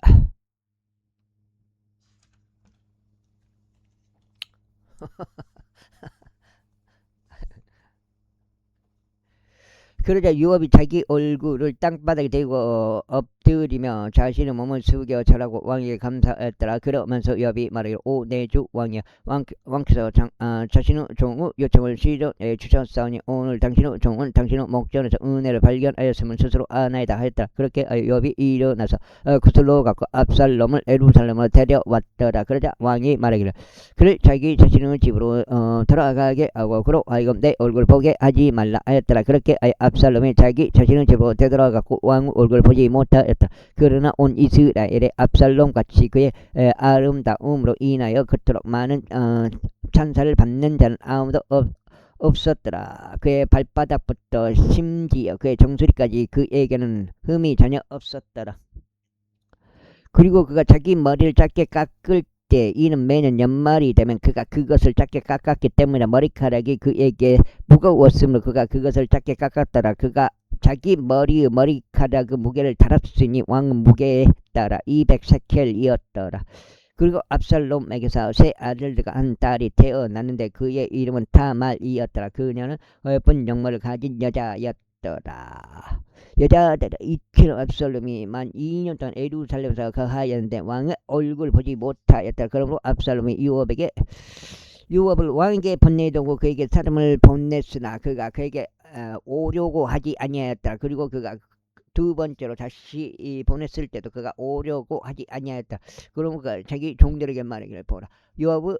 그러자 요압이 자기 얼굴을 땅바닥에 대고 엎드리며 자신의 몸을 숙여 절하고 왕에게 감사했더라. 그러면서 요압이 말하기를 오 내 주 왕이여 왕께서 자신의 종의 요청을 실현해 주셨사오니 오늘 당신의 종은 당신의 목전에서 은혜를 발견하였음을 스스로 아나이다 하였더라. 그렇게 요압이 일어나서 구슬로 갖고 압살롬을 예루살렘으로 데려왔더라. 그러자 왕이 말하기를 그를 자기 자신의 집으로 돌아가게 하고 그로 하여금 내 얼굴 보게 하지 말라 하였더라. 그렇게 압살롬이 자기 자신의 집으로 되돌아갔고 왕의 얼굴을 보지 못하였다. 그러나 온 이스라엘의 압살롬같이 그의 아름다움으로 인하여 그토록 많은 찬사를 받는 자는 아무도 없었더라. 그의 발바닥부터 심지어 그의 정수리까지 그에게는 흠이 전혀 없었더라. 그리고 그가 자기 머리를 짧게 깎을 때 이는 매년 연말이 되면 그가 그것을 짧게 깎았기 때문에 머리카락이 그에게 무거웠으므로 그가 그것을 짧게 깎았더라. 그가 자기 머리의 머리카락의 무게를 달았으니 왕의 무게에 따라 200세켈이었더라. 그리고 압살롬에게서 세 아들들과 한 딸이 태어났는데 그의 이름은 타말이었더라. 그녀는 예쁜 용모를 가진 여자였더라. 여자들 이키노 압살롬이 만 2년 동안 예루살렘에서 거하였는데 왕의 얼굴 보지 못하였다. 그러므로 압살롬이 요압을 왕에게 보내두고 그에게 사람을 보냈으나 그가 그에게 오려고 하지 아니하였다. 그리고 그가 두 번째로 다시 보냈을 때도 그가 오려고 하지 아니하였다. 그러면 그가 자기 종들에게 말하기를 보라. 요압의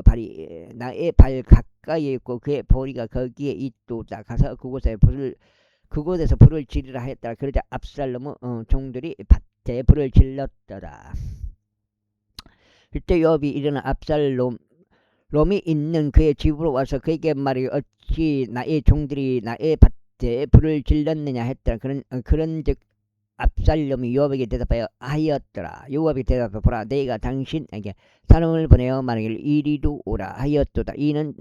발이 나의 발 가까이에 있고 그의 보리가 거기에 있도다. 가서 그곳에서 불을 지르라 하였다. 그러자 압살롬의 종들이 밭에 불을 질렀더라. 그때 요압이 일어나 압살롬이 있는 그의 집으로 와서 그에게 말하기를 어찌 나의 종들이 나의 밭에 불을 질렀느냐 했더라. 그런즉 압살롬이 요압에게 대답하여 하였더라. 요압이 대답하여 보라 내가 당신에게 사람을 보내어 말하기를 이리로 오라 하였도다. 이는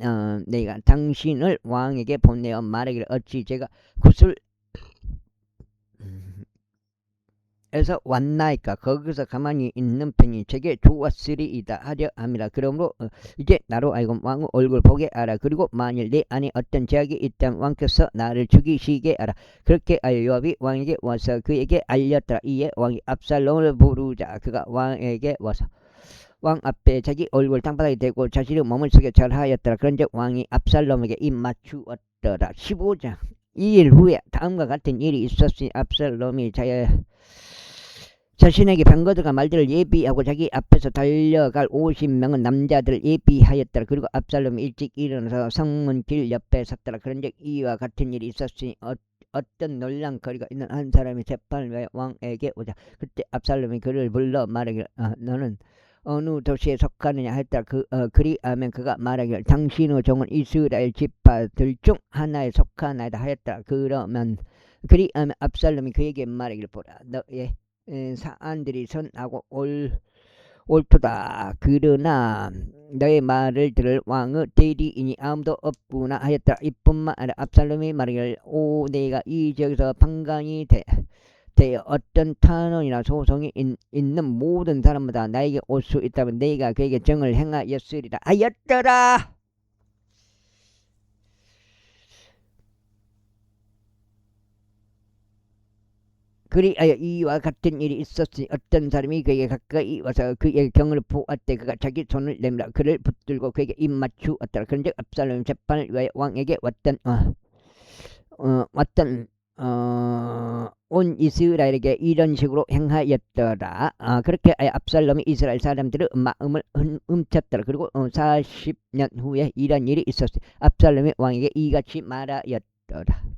내가 당신을 왕에게 보내어 말하기를 어찌 제가 구슬 에서 왔나이까 거기서 가만히 있는 편이 제게 좋았으리이다 하려 함이라. 그러므로 이제 나로 하여금 왕의 얼굴 보게 하라. 그리고 만일 내 안에 어떤 제약이 있다면 왕께서 나를 죽이시게 하라. 그렇게 하여 요압이 왕에게 와서 그에게 알렸더라. 이에 왕이 압살롬을 부르자 그가 왕에게 와서 왕 앞에 자기 얼굴 땅바닥에 대고 자신의 몸을 숙여 절하였더라. 그런즉 왕이 압살롬에게 입 맞추었더라. 15장. 이 일 후에 다음과 같은 일이 있었으니 압살롬이 자신에게 병거들과 말들을 예비하고 자기 앞에서 달려갈 50명은 남자들을 예비하였더라. 그리고 압살롬이 일찍 일어나서 성문 길 옆에 섰더라. 그런즉 이와 같은 일이 있었으니 어떤 놀란거리가 있는 한 사람이 재판을 위하여 왕에게 오자. 그때 압살롬이 그를 불러 말하기를 너는 어느 도시에 속하느냐 했다. 그리하면 그가 말하기를 당신의 종은 이스라엘 지파들 중 하나에 속하나이다 하였다. 그리하면 압살롬이 그에게 말하기를 보라. 너의 사안들이 선하고 옳도다. 그러나 너의 말을 들을 왕의 대리인이 아무도 없구나 하였다. 이뿐만 아니라 압살롬이 말하기를 내가 이 지역에서 판관이 되어 어떤 탄원이나 소송이 있는 모든 사람마다 나에게 올 수 있다면 내가 그에게 정을 행하였으리라 하였더라. 그리하여 이와 같은 일이 있었으니 어떤 사람이 그에게 가까이 와서 그에게 경을 보았대. 그가 자기 손을 내밀어 그를 붙들고 그에게 입 맞추었더라. 그런즉 압살롬 재판을 위하여 왕에게 온 이스라엘에게 이런 식으로 행하였더라. 그렇게 압살롬이 이스라엘 사람들의 마음을 훔쳤더라. 그리고 40년 후에 이런 일이 있었으니 압살롬이 왕에게 이같이 말하였더라.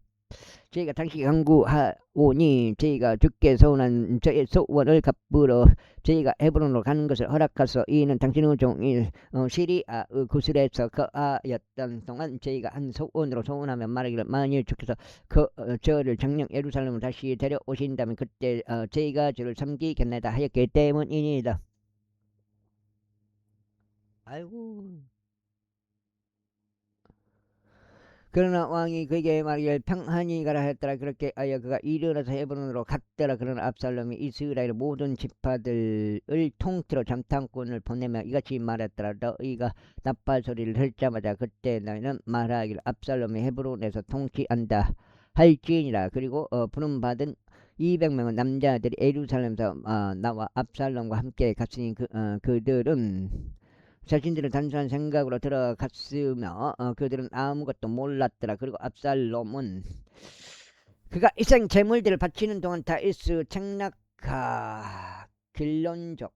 저희가 당시 강구하오니 저희가 주께 서운한 저의 소원을 갚으러 저희가 헤브론으로 가는 것을 허락하소. 이는 당신의 종이 시리아 구슬에서 거하였던 동안 저희가 한 소원으로 소원하며 말하기를 만일 주께서 저를 정령 예루살렘으로 다시 데려오신다면 그때 저희가 저를 섬기겠나이다 하였기 때문이니이다. 아이고. 그러나 왕이 그에게 말하기를 평안히 가라 했더라. 그렇게 하여 그가 일어나서 헤브론으로 갔더라. 그러나 압살롬이 이스라엘 모든 지파들을 통틀어 잠탄꾼을 보내며 이같이 말했더라. 너희가 나팔 소리를 들자마자 그때 너희는 말하기를 압살롬이 헤브론에서 통치한다 할지니라. 그리고 부름받은 200명의 남자들이 예루살렘에서 나와 압살롬과 함께 갔으니 그들은 자신들은 단순한 생각으로 들어갔으며 그들은 아무것도 몰랐더라. 그리고 압살롬은 그가 이생 제물들을 바치는 동안 다윗의 책략가 길론족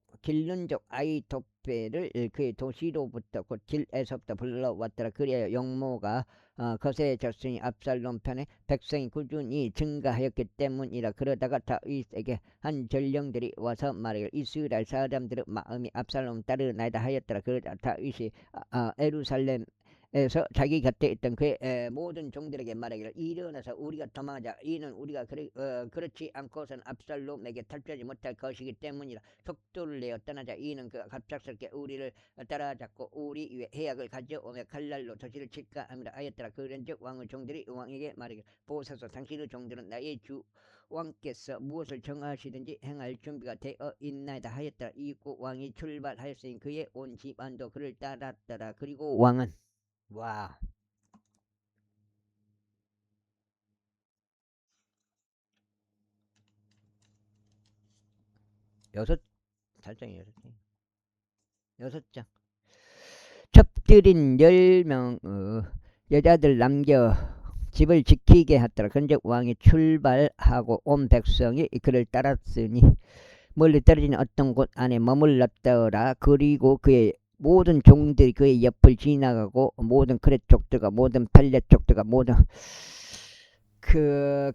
아히토펠을 그의 도시로부터 곧 길에서부터 불러왔더라. 그리하여 용모가 거세졌으니 압살롬 편에 백성이 꾸준히 증가하였기 때문이라. 그러다가 다윗에게 한 전령들이 와서 말하기를 이스라엘 사람들의 마음이 압살롬 따르나이다 하였더라. 그러자 다윗이 예루살렘에서 자기 곁에 있던 그의 모든 종들에게 말하기를 일어나서 우리가 도망하자. 이는 우리가 그렇지 않고선 압살롬에게 탈피하지 못할 것이기 때문이라. 속도를 내어 떠나자. 이는 그가 갑작스럽게 우리를 따라잡고 우리 위에 해악을 가져오며 칼날로 도시를 칠까 함이라 하였더라. 그런즉 왕의 종들이 왕에게 말하기를 보소서 당신의 종들은 나의 주 왕께서 무엇을 정하시든지 행할 준비가 되어 있나이다 하였더라. 이윽고 왕이 출발하였으니 그의 온 집안도 그를 따랐더라. 그리고 왕은 와 여섯 장 첩들인 10명의 여자들 남겨 집을 지키게 하더라. 그런즉 왕이 출발하고 온 백성이 그를 따랐으니 멀리 떨어진 어떤 곳 안에 머물렀더라. 그리고 그의 모든 종들이 그의 옆을 지나가고 모든 크렛 족들과 모든 팔렛 족들과 모든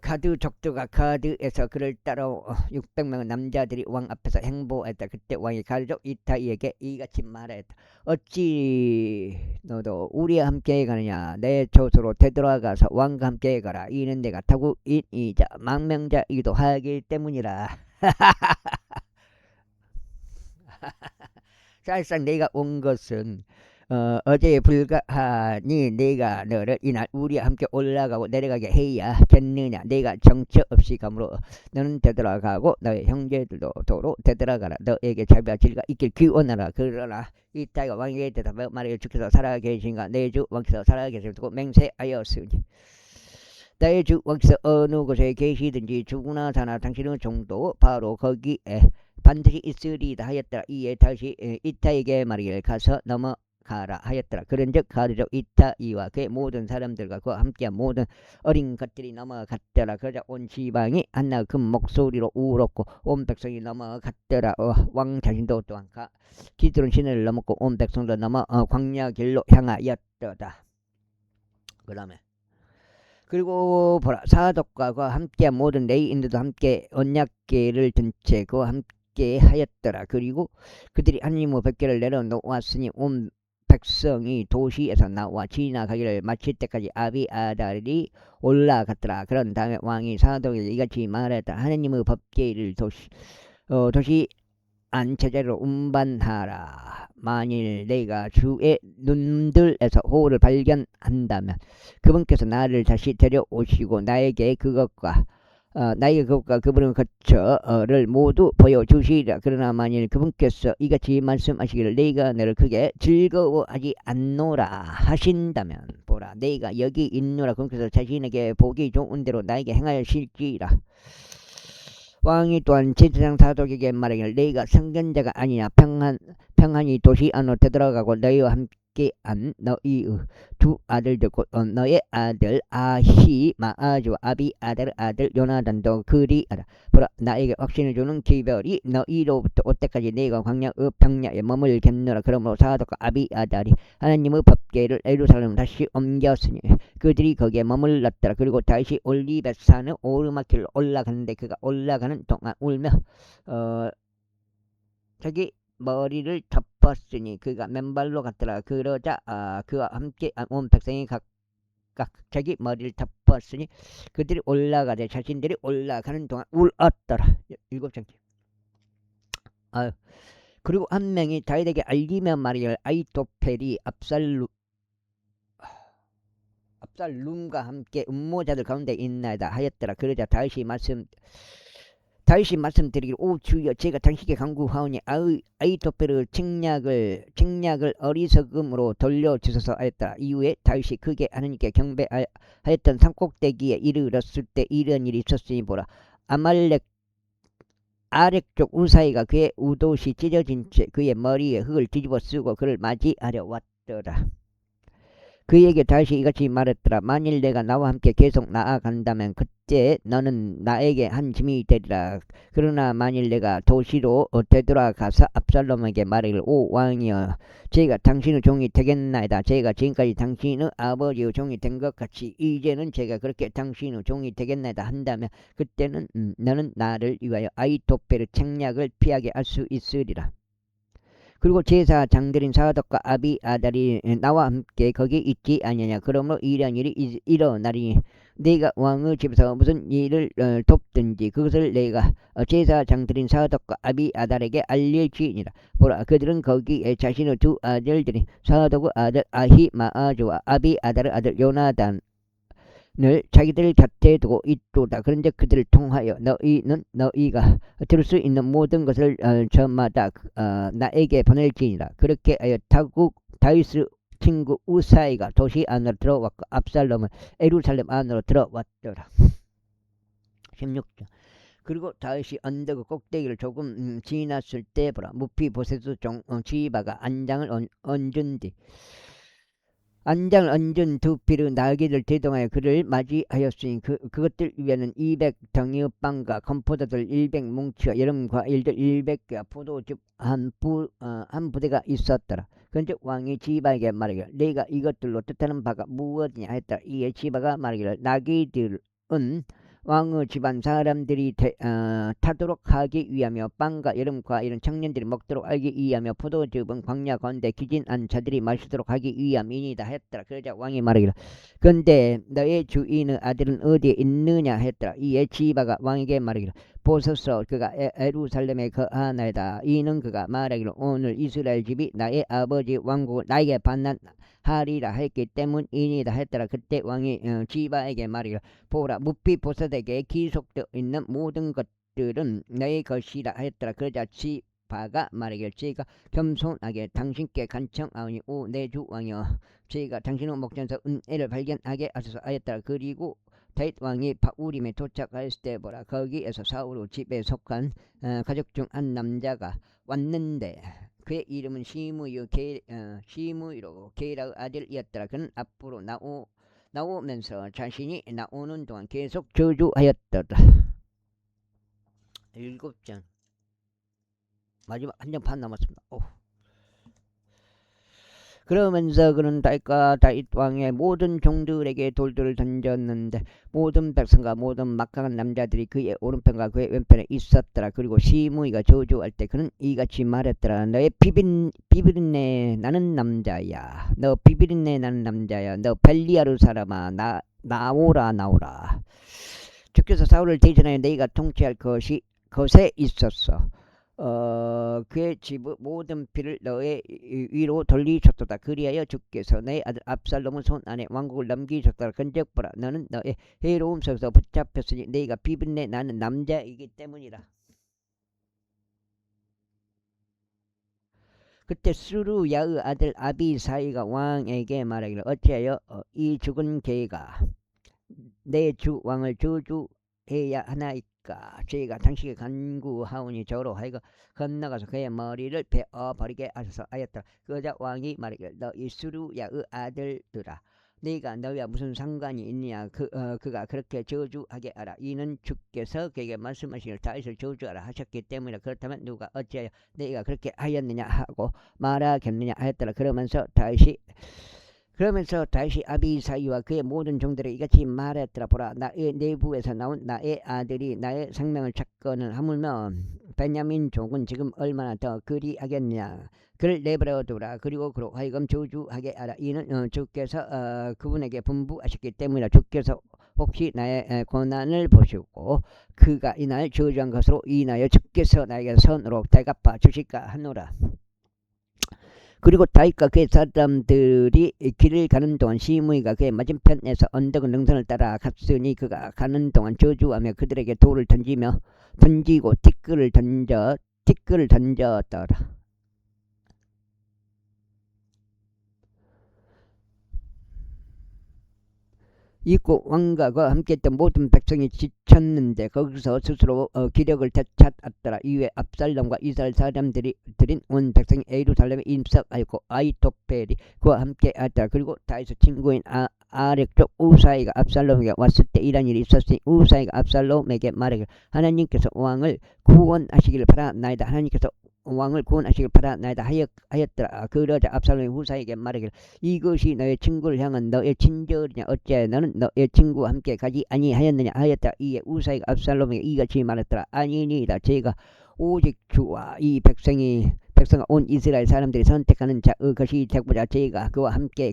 가드 족들과 가드에서 그를 따라 600명의 남자들이 왕 앞에서 행보했다. 그때 왕이 가족 이타이에게 이같이 말했다. 어찌 너도 우리와 함께 가느냐. 내 조소로 되돌아가서 왕과 함께 가라. 이는 내가 타국인이자 망명자이기도 하기 때문이라. 사실상 내가 온 것은 어제에 불과하니 내가 너를 이날 우리와 함께 올라가고 내려가게 해야겠느냐. 내가 정처 없이 가므로 너는 되돌아가고 너의 형제들도 도로 되돌아가라. 너에게 자비와 진리가 있길 기원하라. 그러나 이따가 왕에게 대답하여 말하기를 주께서 살아계신가. 내 주 왕께서 살아계심을 두고 맹세하였으니 나의 주 왕께서 어느 곳에 계시든지 죽으나 사나 당신의 종도 바로 거기에 반드시 있으리다 하였더라. 이에 다시 이타에게 말이기를 가서 넘어가라 하였더라. 그런즉 가르족 이타 이와 그의 모든 사람들과 그와 함께한 모든 어린 것들이 넘어갔더라. 그러자 온 지방이 한나 큰 목소리로 울었고 온 백성이 넘어갔더라. 왕 자신도 또한 기드론 시내를 넘었고 온 백성도 넘어 광야 길로 향하였더라. 그 다음에 그리고 보라 사독과 그와 함께한 모든 레위인들도 함께 언약궤를 든 채 그와 함께 하였더라. 그리고 그들이 하나님의 백궤를 내려놓았으니 온 백성이 도시에서 나와 지나가기를 마칠 때까지 아비아달이 올라갔더라. 그런 다음에 왕이 사독에게 이같이 말했다. 하나님의 법궤를 도시 안 제자리로 운반하라. 만일 내가 주의 눈들에서 호를 발견한다면 그분께서 나를 다시 데려오시고 나에게 그것과 그분을 거처를 모두 보여주시리라. 그러나 만일 그분께서 이같이 말씀하시기를 내가 너를 크게 즐거워하지 않노라 하신다면 보라 내가 여기 있노라. 그분께서 자신에게 보기 좋은 대로 나에게 행하실지라. 왕이 또한 제사장 사독에게 말하기를 내가 선견자가 아니냐 평안히 도시 안으로 되돌아가고 너희와 함께한 너희의 두 아들들 곧 너의 아들 아히마아주와 아비아달의 아들 요나단도 그리하라. 보라 나에게 확신을 주는 기별이 너희로부터 올 때까지 내가 광야의 평야에 머물겠노라. 그러므로 사독과 아비아달이 하나님의 법궤를 예루살렘으로 다시 옮겼으니 그들이 거기에 머물렀더라. 그리고 다시 올리벳 산의 오르막길로 올라가는데 그가 올라가는 동안 울며 자기 머리를 덮었으니 그가 맨발로 갔더라. 그러자 그와 함께 온 백성이 각각 자기 머리를 덮었으니 그들이 올라가되 자신들이 올라가는 동안 울었더라. 7장째. 그리고 한 명이 다윗에게 알리며 말이기를 아히토펠이 압살룸과 함께 음모자들 가운데 있나이다 하였더라. 그러자 다윗이 말씀드리기를 오 주여 제가 당신께 간구하오니 아히토펠의 책략을 어리석음으로 돌려주소서 하였더라. 이후에 다윗이 크게 하나님께 경배하였던 산꼭대기에 이르렀을 때 이런 일이 있었으니 보라 아말렉 아래쪽 우사이가 그의 우도시 찢어진 채 그의 머리에 흙을 뒤집어 쓰고 그를 맞이하려 왔더라. 그에게 다시 이같이 말했더라. 만일 내가 나와 함께 계속 나아간다면 그때 너는 나에게 한 짐이 되리라. 그러나 만일 내가 도시로 되돌아가서 압살롬에게 말하기를 오 왕이여 제가 당신의 종이 되겠나이다. 제가 지금까지 당신의 아버지의 종이 된 것 같이 이제는 제가 그렇게 당신의 종이 되겠나이다 한다면 그때는 너는 나를 위하여 아히토펠의 책략을 피하게 할 수 있으리라. 그리고 제사장들인 사독과 아비아달이 나와 함께 거기 있지 아니냐. 그러므로 이러한 일이 일어나리니 네가 왕의 집에서 무슨 일을 돕든지 그것을 내가 제사장들인 사독과 아비아달에게 알릴지니라. 보라 그들은 거기에 자신의 두 아들들이 사독의 아들 아히마아주와 아비아달의 아들 요나단 늘 자기들 곁에 두고 있도다. 그런데 그들을 통하여 너희가 들을 수 있는 모든 것을 저마다 나에게 보낼지니라. 그렇게 하여 다윗의 친구 우사이가 도시 안으로 들어왔고 압살롬은 예루살렘 안으로 들어왔더라. 16절. 그리고 다윗이 언덕의 꼭대기를 조금 지났을 때 보라 무피보셋의 종 지바가 안장을 얹은 두 피의 날개를 대동하여 그를 맞이하였으니 그것들 위에는 200덩이의 빵과 건포도들 100뭉치와 여름 과일들 100개와 포도즙 한 부대가 있었더라. 그런즉 왕이 지바에게 말하기를 내가 이것들로 뜻하는 바가 무엇이냐 했더라. 이에 지바가 말하기를 나귀들은 왕의 집안 사람들이 타도록 하기 위하며 빵과 여름 과일은 청년들이 먹도록 하기 위하며 포도즙은 광야 가운데 기진한 자들이 마시도록 하기 위함이니이다 했더라. 그러자 왕이 말하기를 근데 너의 주인의 아들은 어디에 있느냐 했더라. 이에 지바가 왕에게 말하기를 보소서 그가 예루살렘에 거하나이다. 이는 그가 말하기를 오늘 이스라엘 집이 나의 아버지 왕국을 나에게 반환하리라 했기 때문이니이다 했더라. 그때 왕이 지바에게 말하기를 보라 무피보셋에게 기속되어 있는 모든 것들은 너의 것이라 했더라. 그러자 지바가 말하기를 제가 겸손하게 당신께 간청하오니 오 내 주 왕이여 제가 당신의 목전에서 은혜를 발견하게 하소서 하였더라. 그리고 다윗 왕이 바울임에 도착했을 때 보라 거기에서 사울 집에 속한 가족 중 한 남자가 왔는데 그의 이름은 시므이로 게라의 아들이었더라. 그는 앞으로 나오면서 자신이 나오는 동안 계속 저주하였더라. 7장 마지막 한 장 반 남았습니다. 그러면서 그는 다윗 왕의 모든 종들에게 돌들을 던졌는데 모든 백성과 모든 막강한 남자들이 그의 오른편과 그의 왼편에 있었더라. 그리고 시므이가 저주할 때 그는 이같이 말했더라. 너의 비비린내 나는 남자야. 너 비비린내 나는 남자야. 너 벨리아르 사람아 나오라. 주께서 사울을 대신하여 너희가 통치할 것에 있었어. 그의 집의 모든 피를 너의 위로 돌리셨도다. 그리하여 주께서 내 아들 압살롬의 손 안에 왕국을 넘기셨도다. 근즉 보라 너는 너의 해로움 속에서 붙잡혔으니 너희가 비빈내 나는 남자이기 때문이라. 그때 스루야의 아들 아비사이가 왕에게 말하기를 어찌하여 이 죽은 개가 내 주 왕을 저주해야 하나이까. 저희가 당신에게 간구하오니 저로 하여금 건너가서 그의 머리를 베어버리게 하소서 하였더라. 그러자 왕이 말하기를 너희 스루야의 아들들아 네가 너희와 무슨 상관이 있느냐. 그가 그렇게 저주하게 하라. 이는 주께서 그에게 말씀하시기를 다윗을 저주하라 하셨기 때문이라. 그렇다면 누가 어찌하여 네가 그렇게 하였느냐 하고 말하겠느냐 하였더라. 그러면서 다윗이 아비사이와 그의 모든 종들에게 이같이 말했더라. 보라 나의 내부에서 나온 나의 아들이 나의 생명을 찾거늘 하물며 베냐민 족은 지금 얼마나 더 그리하겠느냐. 그를 내버려 두라. 그리고 그로 하여금 저주하게 하라. 이는 주께서 그분에게 분부하셨기 때문이라. 주께서 혹시 나의 고난을 보시고 그가 이날 저주한 것으로 인하여 주께서 나에게 선으로 대갚아 주실까 하노라. 그리고 다윗과 그의 사람들이 길을 가는 동안 시므이가 그의 맞은편에서 언덕 능선을 따라 갔으니 그가 가는 동안 저주하며 그들에게 돌을 던지고 티끌을 던졌더라. 이고 왕가가 함께했던 모든 백성이 지쳤는데 거기서 스스로 기력을 되찾았더라. 이후에 압살롬과 이스라엘 사람들이 들인 온 백성이 예루살렘에 임석하였고 아히토펠이 그와 함께하였더라. 그리고 다윗의 친구인 아렉족 우사이가 압살롬에게 왔을 때 이런 일이 있었으니 우사이가 압살롬에게 말하기를 하나님께서 왕을 구원하시기를 바라나이다. 하나님께서 왕을 구원하시길 바라나이다 하였더라. 그러자 압살롬이 후사에게 말하기를 이것이 너의 친구를 향한 너의 친절이냐. 어찌하여 너는 너의 친구와 함께 가지 아니하였느냐 하였더라. 이에 후사가 압살롬에게 이같이 말했더라. 아니니이다. 제가 오직 주와 이 백성과 온 이스라엘 사람들이 선택하는 자의 것이 되고자 제가 그와 함께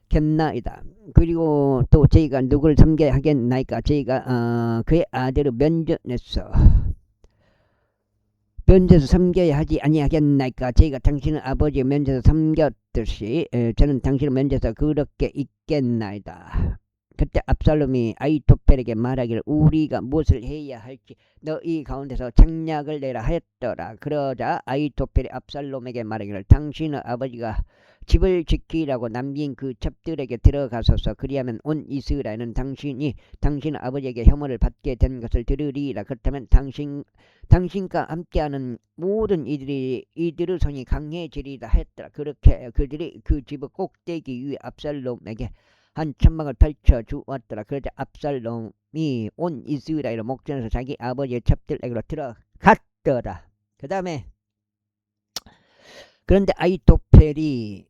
겠나이다. 그리고 또 제가 누구를 섬게 하겠나이까. 제가 그의 아들을 면전에서 섬겨야 하지 아니하겠나이까. 제가 당신의 아버지의 면전에서 섬겼듯이 저는 당신의 면전에서 그렇게 있겠나이다. 그때 압살롬이 아히토펠에게 말하기를 우리가 무엇을 해야 할지 너희 가운데서 책략을 내라 하였더라. 그러자 아히토펠이 압살롬에게 말하기를 당신의 아버지가 집을 지키라고 남긴 그 첩들에게 들어가소서. 그리하면 온 이스라엘은 당신의 아버지에게 혐오를 받게 된 것을 들으리라. 그렇다면 당신과 함께하는 모든 이들의 손이 강해지리라 했더라. 그렇게 그들이 그 집의 꼭대기 위에 압살롬에게 한 천막을 펼쳐 주었더라. 그러자 압살롬이 온 이스라엘의 목전에서 자기 아버지의 첩들에게로 들어갔더라. 그 다음에 그런데 아히토펠이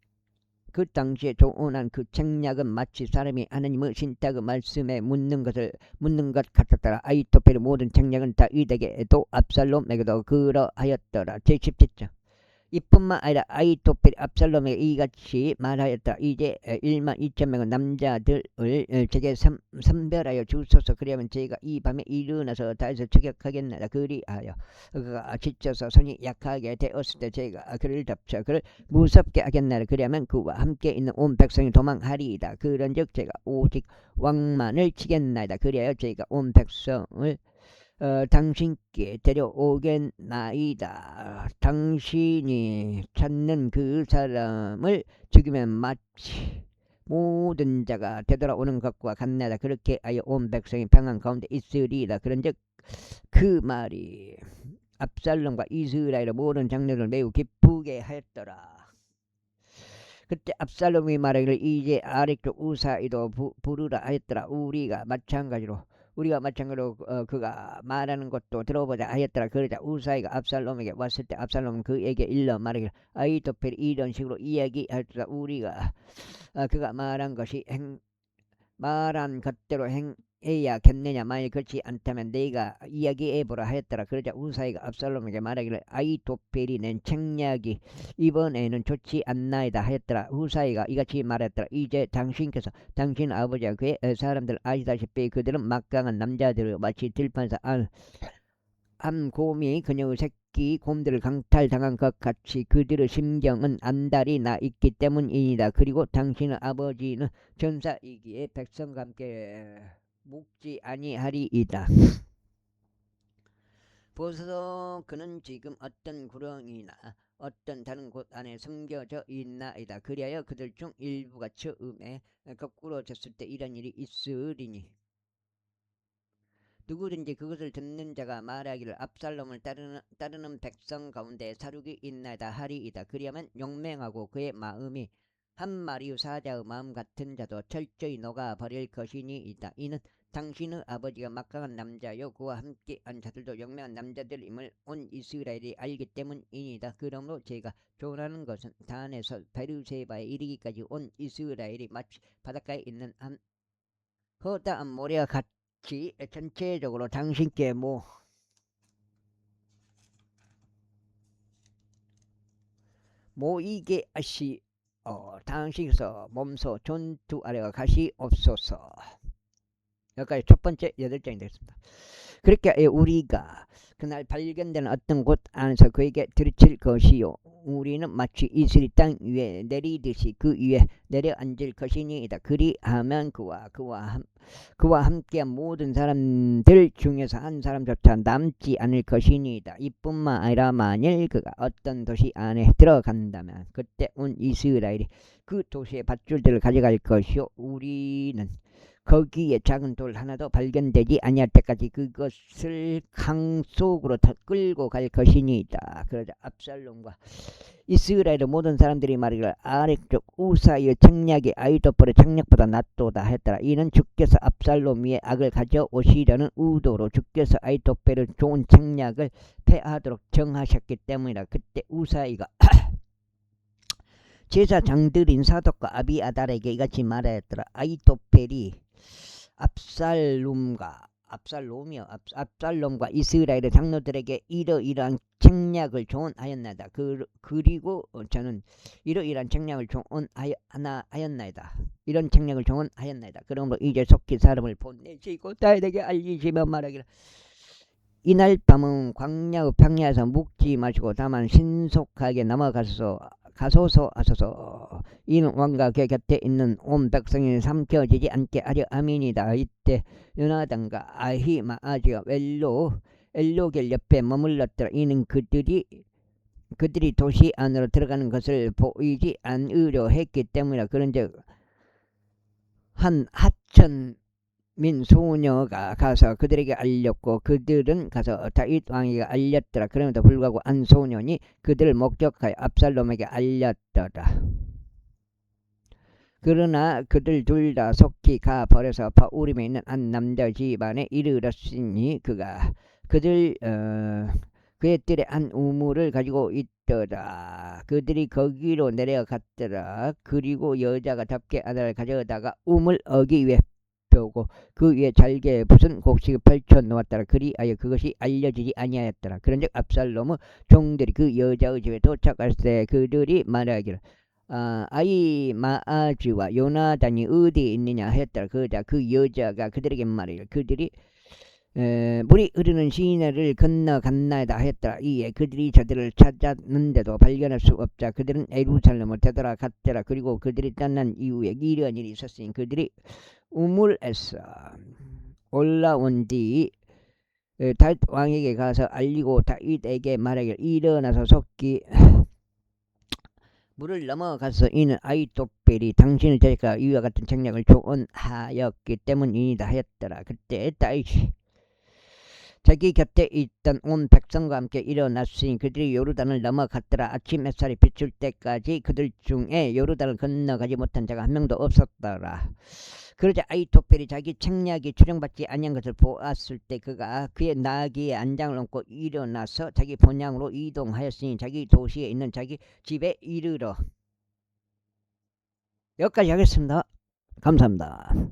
그 당시에 조언한 그 책략은 마치 사람이 하나님의 신탁의 말씀에 묻는 것 같았더라. 아히토펠의 모든 책략은 다윗에게도 압살롬에게도 그러하였더라. 제17장 이뿐만 아니라 아히토펠이 압살롬에게 이같이 말하였다. 이제 12,000명의 남자들을 제게 선별하여 주소서. 그리하면 제가 이 밤에 일어나서 다윗을 추격하겠나이다. 그리하여 그가 지쳐서 손이 약하게 되었을 때 제가 그를 덮쳐 그를 무섭게 하겠나이다. 그리하면 그와 함께 있는 온 백성이 도망하리이다. 그런즉 제가 오직 왕만을 치겠나이다. 그리하여 제가 온 백성을 당신께 데려오겠나이다. 당신이 찾는 그 사람을 죽이면 마치 모든 자가 되돌아오는 것과 같나이다. 그렇게 하여 온 백성이 평안 가운데 있으리이다. 그런즉 그 말이 압살롬과 이스라엘의 모든 장로를 매우 기쁘게 하였더라. 그때 압살롬이 말하기를 이제 아래쪽 우사이도 부르라 하였더라. 우리가 마찬가지로 그가 말하는 것도 들어보자 하였더라. 그러자 우사이가 압살롬에게 왔을 때 압살롬은 그에게 일러 말하기를 아히토펠이 이런 식으로 이야기하였더라. 우리가 그가 말한 것대로 행해야겠느냐. 만일 그렇지 않다면 네가 이야기해보라 하였더라. 그러자 우사이가 압살롬에게 말하기를 아히토펠이 낸 책략이 이번에는 좋지 않나이다 하였더라. 우사이가 이같이 말했더라. 이제 당신께서 당신 아버지와 그의 사람들 아시다시피 그들은 막강한 남자들을 마치 들판에서 곰이 그녀의 새끼 곰들을 강탈당한 것 같이 그들의 심경은 안달이 나 있기 때문이니다. 그리고 당신의 아버지는 전사이기에 백성과 함께 묵지 아니하리이다. 보소서 그는 지금 어떤 구렁이나 어떤 다른 곳 안에 숨겨져 있나이다. 그리하여 그들 중 일부가 처음에 거꾸로 졌을 때 이런 일이 있으리니 누구든지 그것을 듣는 자가 말하기를 압살롬을 따르는 백성 가운데 사륙이 있나이다 하리이다. 그리하면 용맹하고 그의 마음이 한 마리의 사자의 마음 같은 자도 철저히 녹아버릴 것이니이다. 이는 당신의 아버지가 막강한 남자요 그와 함께한 자들도 용맹한 남자들임을 온 이스라엘이 알기 때문이니다. 그러므로 제가 조언하는 것은 단에서 베르세바에 이르기까지 온 이스라엘이 마치 바닷가에 있는 한 허다한 모래와 같이 전체적으로 당신께 모이게 당신께서 몸소 전투 아래와 가시 없소서. 여기까지 첫 번째 8장이 되겠습니다. 그렇게 우리가 그날 발견되는 어떤 곳 안에서 그에게 들이칠 것이요 우리는 마치 이슬이 땅 위에 내리듯이 그 위에 내려앉을 것이니이다. 그리하면 그와 함께한 모든 사람들 중에서 한 사람조차 남지 않을 것이니이다. 이뿐만 아니라 만일 그가 어떤 도시 안에 들어간다면 그때 온 이스라엘이 그 도시의 밧줄들을 가져갈 것이요 우리는 거기에 작은 돌 하나도 발견되지 아니할 때까지 그것을 강 속으로 끌고 갈 것이니이다. 그러자 압살롬과 이스라엘의 모든 사람들이 말하기를 아래쪽 우사의 책략이 아히토펠의 책략보다 낫도다 했더라. 이는 주께서 압살롬 위에 악을 가져오시려는 의도로 주께서 아히토펠의 좋은 책략을 패하도록 정하셨기 때문이다. 그때 우사이가 제사장들인 사독과 아비아달에게 이같이 말하였더라. 아히토펠이 압살롬과 이스라엘의 장로들에게 이러이러한 책략을 조언하였나이다. 그리고 저는 이러이러한 책략을 조언하였나이다. 이런 책략을 조언하였나이다. 그러므로 이제 속히 사람을 보내시고 다윗에게 알리시며 말하기를 이날 밤은 광야의 평야에서 묵지 마시고 다만 신속하게 가소서 하소서. 이는 왕과 그 곁에 있는 온 백성이 삼켜지지 않게 하려 함이니이다. 이때 요나단과 아히마아즈가 엘로겔 옆에 머물렀더라. 이는 그들이 도시 안으로 들어가는 것을 보이지 않으려 했기 때문이라. 그런즉 한 하천 민 소녀가 가서 그들에게 알렸고 그들은 가서 다윗 왕에게 알렸더라. 그럼에도 불구하고 한 소년이 그들을 목격하여 압살롬에게 알렸더라. 그러나 그들 둘 다 속히 가 버려서 바우림에 있는 한 남자 집안에 이르렀으니 그의 뜰에 한 우물을 가지고 있더라. 그들이 거기로 내려갔더라. 그리고 여자가 답게 아들을 가져다가 우물 어기 위에 펴고 그 위에 잘게 붓은 곡식을 펼쳐 놓았더라. 그리하여 그것이 알려지지 아니하였더라. 그런즉 압살롬의 종들이 그 여자의 집에 도착할 때 그들이 말하기를 아히마아즈와 요나단이 어디에 있느냐 했더라. 그러자 그 여자가 그들에게 말하기를 그들이 물이 흐르는 시내를 건너갔나이다 했더라. 이에 그들이 저들을 찾았는데도 발견할 수 없자 그들은 예루살렘을 되돌아갔더라. 그리고 그들이 떠난 이후에 이런 일이 있었으니 그들이 우물에서 올라온 뒤 다윗 왕에게 가서 알리고 다윗에게 말하기를 일어나서 속히 물을 넘어가서 이는 아히토펠이 당신의 대가 이와 같은 책략을 조언하였기 때문이다 하였더라. 그때 다윗이 자기 곁에 있던 온 백성과 함께 일어났으니 그들이 요르단을 넘어갔더라. 아침 햇살이 비출 때까지 그들 중에 요르단을 건너가지 못한 자가 한 명도 없었더라. 그러자 아히토펠이 자기 책략이 추정받지 아니한 것을 보았을 때 그가 그의 나귀에 안장을 얹고 일어나서 자기 본향으로 이동하였으니 자기 도시에 있는 자기 집에 이르러. 여기까지 하겠습니다. 감사합니다.